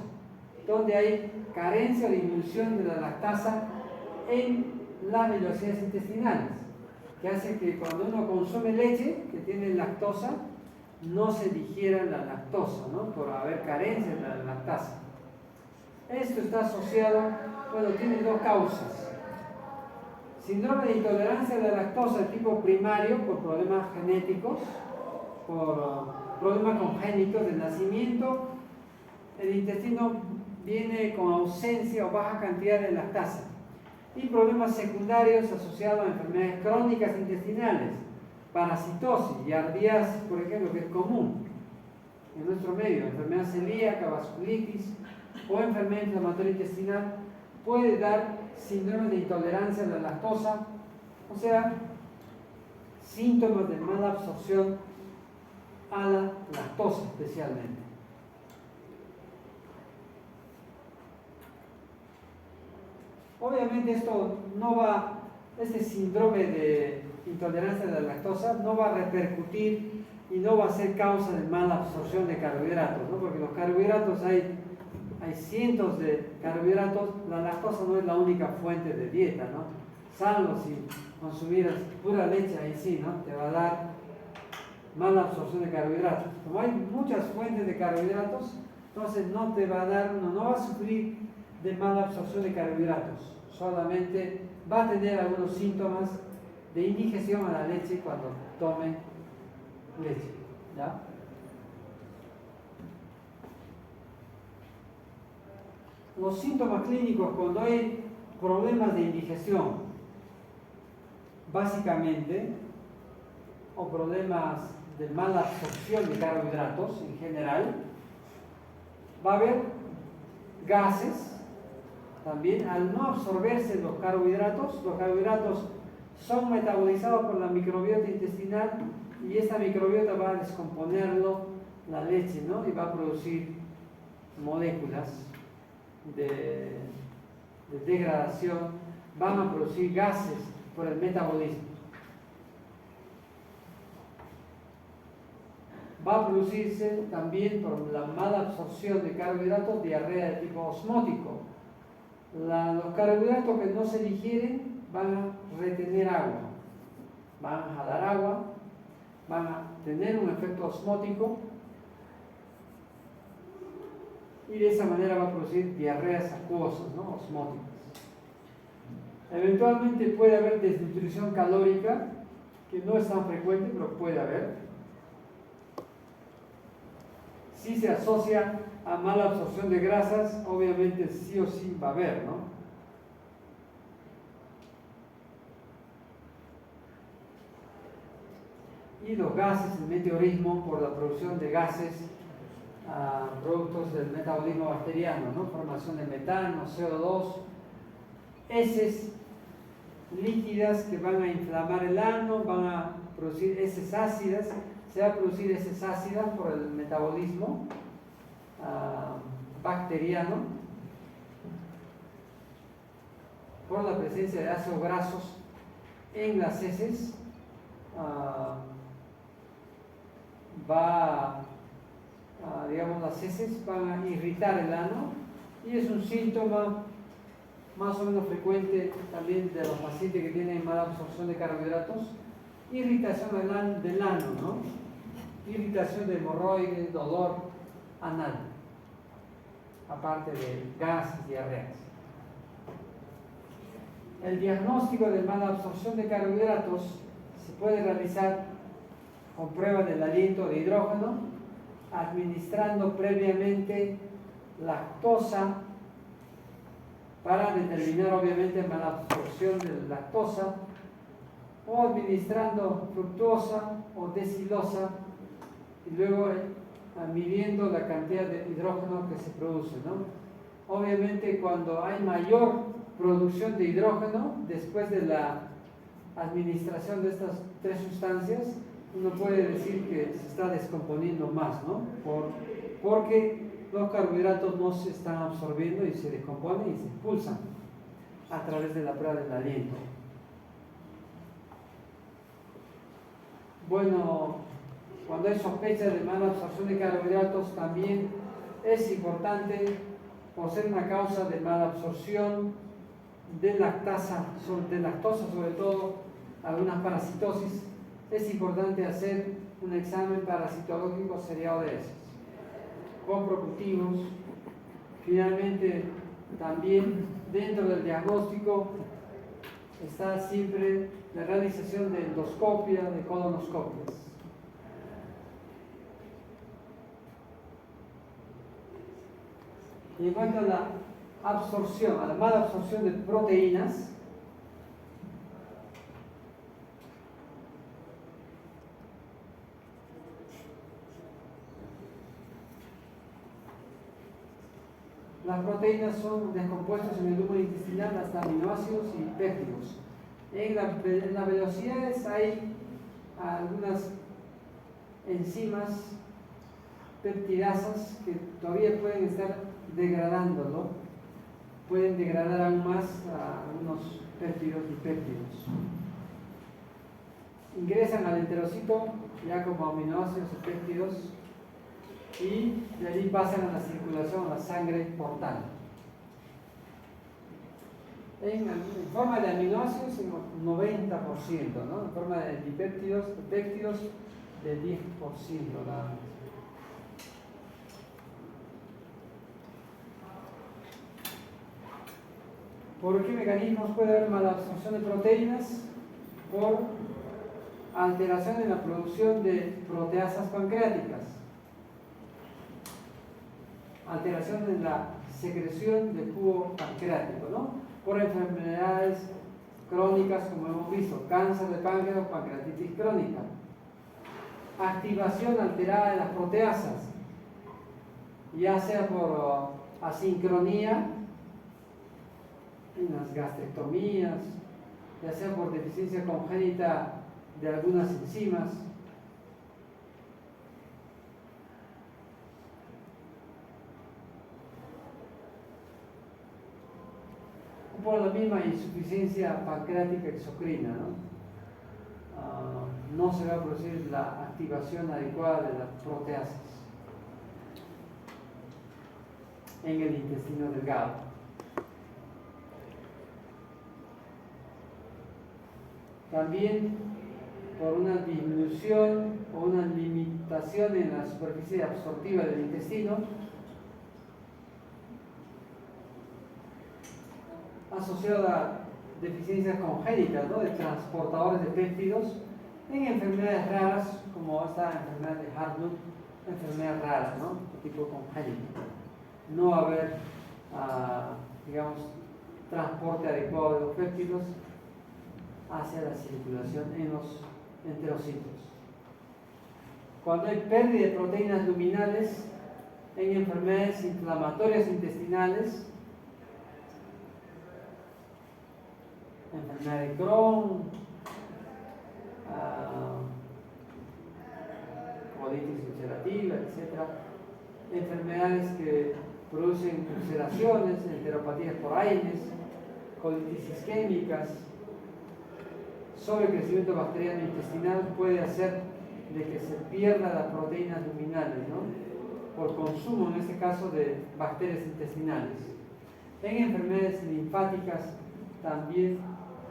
donde hay carencia o disminución de la lactasa en las velocidades intestinales, que hace que cuando uno consume leche que tiene lactosa, no se digiera la lactosa, ¿no? Por haber carencia de la lactasa. Esto está asociado, bueno, tiene dos causas. Síndrome de intolerancia a la lactosa de tipo primario por problemas genéticos, por problemas congénitos del nacimiento. El intestino viene con ausencia o baja cantidad de lactasa. Y problemas secundarios asociados a enfermedades crónicas intestinales, parasitosis, yardiasis, por ejemplo, que es común en nuestro medio, enfermedad celíaca, vasculitis o enfermedad inflamatoria intestinal, puede dar síndrome de intolerancia a la lactosa, o sea, síntomas de mala absorción a la lactosa especialmente. Obviamente este síndrome de intolerancia a la lactosa no va a repercutir y no va a ser causa de mala absorción de carbohidratos, ¿no? Porque los carbohidratos hay cientos de carbohidratos, la lactosa no es la única fuente de dieta, ¿no? Salvo si consumieras pura leche, ahí sí, ¿no? Te va a dar mala absorción de carbohidratos. Como hay muchas fuentes de carbohidratos, entonces no te va a dar, no va a sufrir de mala absorción de carbohidratos, solamente va a tener algunos síntomas de indigestión a la leche cuando tome leche, ¿ya? Los síntomas clínicos cuando hay problemas de indigestión, básicamente, o problemas de mala absorción de carbohidratos en general, va a haber gases. También al no absorberse los carbohidratos son metabolizados por la microbiota intestinal y esta microbiota va a descomponerlo, la leche, ¿no? Y va a producir moléculas de degradación, van a producir gases por el metabolismo. Va a producirse también por la mala absorción de carbohidratos diarrea de tipo osmótico. Los carbohidratos que no se digieren van a retener agua, van a jalar agua, van a tener un efecto osmótico y de esa manera va a producir diarreas acuosas, ¿no? Osmóticas. Eventualmente puede haber desnutrición calórica, que no es tan frecuente, pero puede haber. Si se asocia a mala absorción de grasas, obviamente sí o sí va a haber, ¿no? Y los gases, el meteorismo por la producción de gases, productos del metabolismo bacteriano, ¿no? Formación de metano, CO2, heces líquidas que van a inflamar el ano, van a producir heces ácidas, se va a producir heces ácidas por el metabolismo bacteriano, por la presencia de ácidos grasos en las heces, digamos, las heces van a irritar el ano y es un síntoma más o menos frecuente también de los pacientes que tienen mala absorción de carbohidratos, irritación del ano, ¿no? Irritación de hemorroides, dolor anal, aparte de gases, diarreas. El diagnóstico de mala absorción de carbohidratos se puede realizar con pruebas del aliento de hidrógeno, administrando previamente lactosa para determinar obviamente mala absorción de lactosa, o administrando fructosa o desilosa y luego midiendo la cantidad de hidrógeno que se produce, ¿no? Obviamente cuando hay mayor producción de hidrógeno después de la administración de estas tres sustancias, uno puede decir que se está descomponiendo más, ¿no? Porque los carbohidratos no se están absorbiendo y se descomponen y se expulsan a través de la prueba del aliento. Bueno, cuando hay sospecha de mala absorción de carbohidratos también es importante, por ser una causa de mala absorción de lactosa sobre todo, algunas parasitosis, es importante hacer un examen parasitológico seriado de heces, con procultivos. Finalmente, también dentro del diagnóstico está siempre la realización de endoscopia, de colonoscopias. Y en cuanto a la absorción, a la mala absorción de proteínas, las proteínas son descompuestas en el lumen intestinal hasta aminoácidos y péptidos. En las velocidades hay algunas enzimas peptidasas que todavía pueden estar degradándolo, pueden degradar aún más a algunos péptidos y péptidos. ingresan al enterocito ya como aminoácidos y péptidos y de allí pasan a la circulación, a la sangre portal. En forma de aminoácidos, en 90%, ¿no? En forma de dipéptidos, péptidos, de 10% nada más. ¿Por qué mecanismos puede haber malabsorción de proteínas? Por alteración en la producción de proteasas pancreáticas, alteración en la secreción de jugo pancreático, ¿no? Por enfermedades crónicas, como hemos visto, cáncer de páncreas o pancreatitis crónica, activación alterada de las proteasas, ya sea por asincronía en las gastrectomías, ya sea por deficiencia congénita de algunas enzimas, o por la misma insuficiencia pancreática exocrina, ¿no? No se va a producir la activación adecuada de las proteasas en el intestino delgado. También por una disminución o una limitación en la superficie absortiva del intestino, asociada a deficiencias congénitas, ¿no? De transportadores de péptidos en enfermedades raras como esta enfermedad de Hartnup, enfermedad rara, ¿no? De tipo congénito. No haber, digamos, transporte adecuado de los péptidos hacia la circulación en los enterocitos. Cuando hay pérdida de proteínas luminales en enfermedades inflamatorias intestinales, enfermedad de Crohn, colitis ulcerativa, etc. Enfermedades que producen ulceraciones, enteropatías por Aines, colitis isquémicas, sobrecrecimiento bacteriano intestinal puede hacer de que se pierdan las proteínas luminales, ¿no? Por consumo, en este caso, de bacterias intestinales. En enfermedades linfáticas también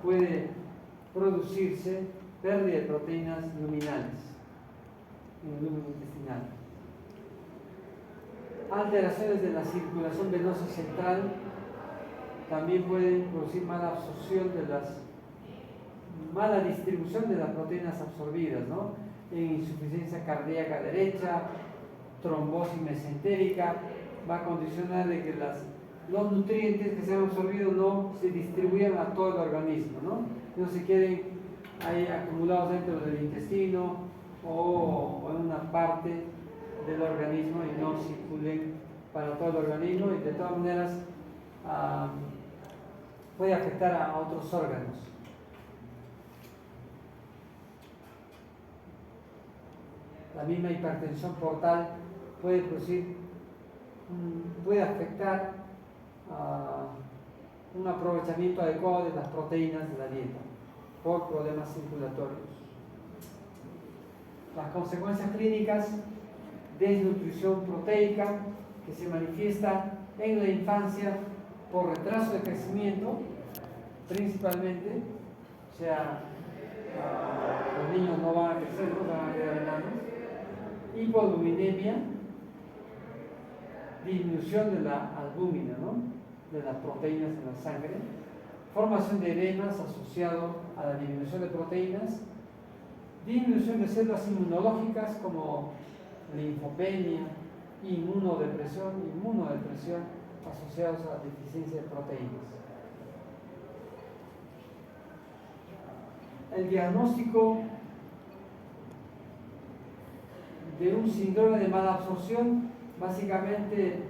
puede producirse pérdida de proteínas luminales en el lumen intestinal. Alteraciones de la circulación venosa central también pueden producir mala absorción de las mala distribución de las proteínas absorbidas, ¿no? En insuficiencia cardíaca derecha, trombosis mesentérica, va a condicionar de que los nutrientes que se han absorbido no se distribuyan a todo el organismo, no se queden ahí acumulados dentro del intestino o en una parte del organismo y no circulen para todo el organismo, y de todas maneras puede afectar a otros órganos. La misma hipertensión portal puede afectar un aprovechamiento adecuado de las proteínas de la dieta por problemas circulatorios. Las consecuencias clínicas: desnutrición proteica, que se manifiesta en la infancia por retraso de crecimiento, principalmente, o sea, los niños no van a crecer, no van a quedar enanos. Hipoluminemia, disminución de la albúmina, ¿no? De las proteínas en la sangre, formación de edemas asociado a la disminución de proteínas, disminución de células inmunológicas como linfopenia, inmunodepresión asociados a la deficiencia de proteínas. El diagnóstico de un síndrome de mala absorción, básicamente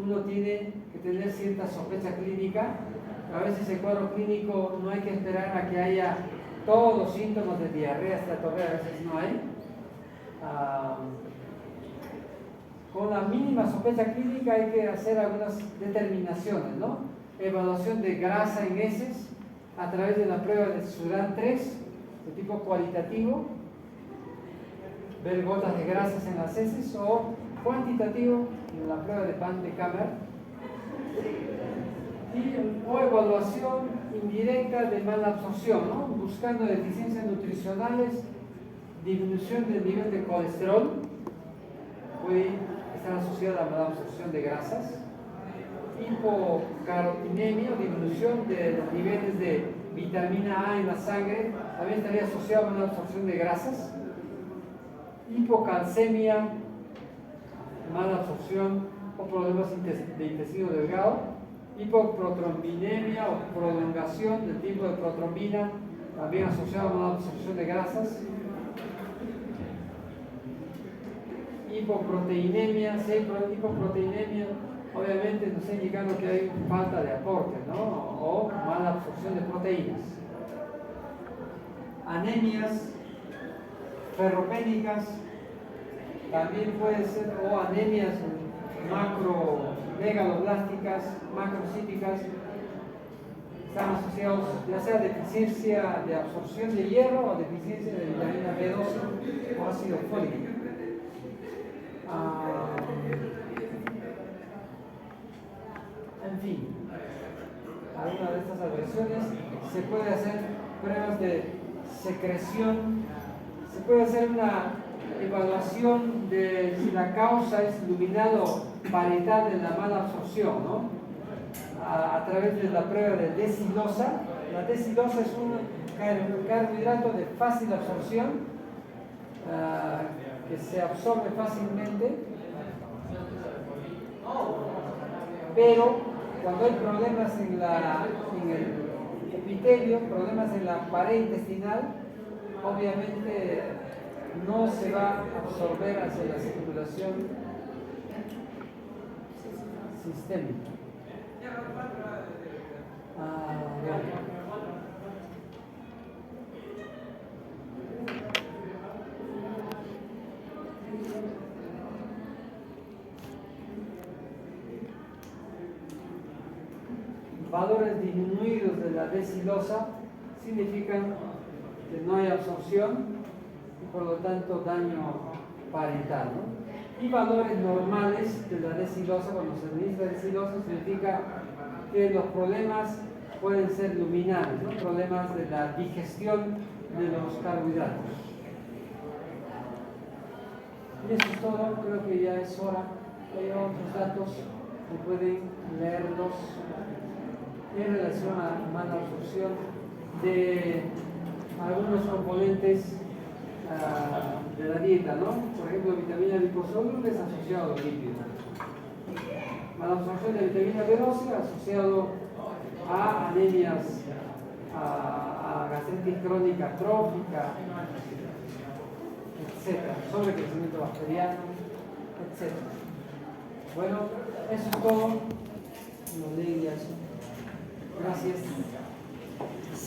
uno tiene que tener cierta sospecha clínica. A veces el cuadro clínico no hay que esperar a que haya todos los síntomas de diarrea, estatorrea, a veces no hay. Con la mínima sospecha clínica hay que hacer algunas determinaciones, ¿no? Evaluación de grasa en heces a través de la prueba de Sudan 3 de tipo cualitativo, ver gotas de grasas en las heces, o cuantitativo, en la prueba de Van de Kammer, o evaluación indirecta de mala absorción, ¿no? Buscando deficiencias nutricionales, disminución del nivel de colesterol, puede estar asociada a mala absorción de grasas, hipocarotinemia, disminución de los niveles de vitamina A en la sangre, también estaría asociado a mala absorción de grasas, hipocalcemia, mala absorción o problemas de intestino delgado, hipoprotrombinemia o prolongación del tiempo de protrombina, también asociado a mala absorción de grasas, hipoproteinemia, hipoproteinemia, obviamente nos está indicando que hay falta de aporte, ¿no? O mala absorción de proteínas. Anemias ferropénicas, también puede ser, o anemias macromegaloblásticas, macrocíticas, están asociados ya sea a deficiencia de absorción de hierro o deficiencia de vitamina B12 o ácido fólico. En fin, alguna de estas agresiones se puede hacer pruebas de secreción, se puede hacer una evaluación de si la causa es luminado parietal de la mala absorción, ¿no? A través de la prueba de desilosa. La desilosa es un carbohidrato de fácil absorción, que se absorbe fácilmente, pero cuando hay problemas en el epitelio, problemas en la pared intestinal, obviamente no se va a absorber hacia la circulación sistémica. Valores disminuidos de la desilosa significan que no hay absorción y por lo tanto daño parental, ¿no? Y valores normales de la desilosa, cuando se administra desilosa, significa que los problemas pueden ser luminales, ¿no? Problemas de la digestión de los carbohidratos. Y eso es todo, creo que ya es hora. Hay otros datos que pueden leerlos en relación a mala absorción de algunos componentes de la dieta, ¿no? Por ejemplo, vitamina liposoluble es asociado a los lípidos. Mala absorción de vitamina B12 asociado a anemias, a gastritis crónica trófica, etc. Sobrecrecimiento bacteriano, etc. Bueno, eso es todo. No leí eso. Gracias.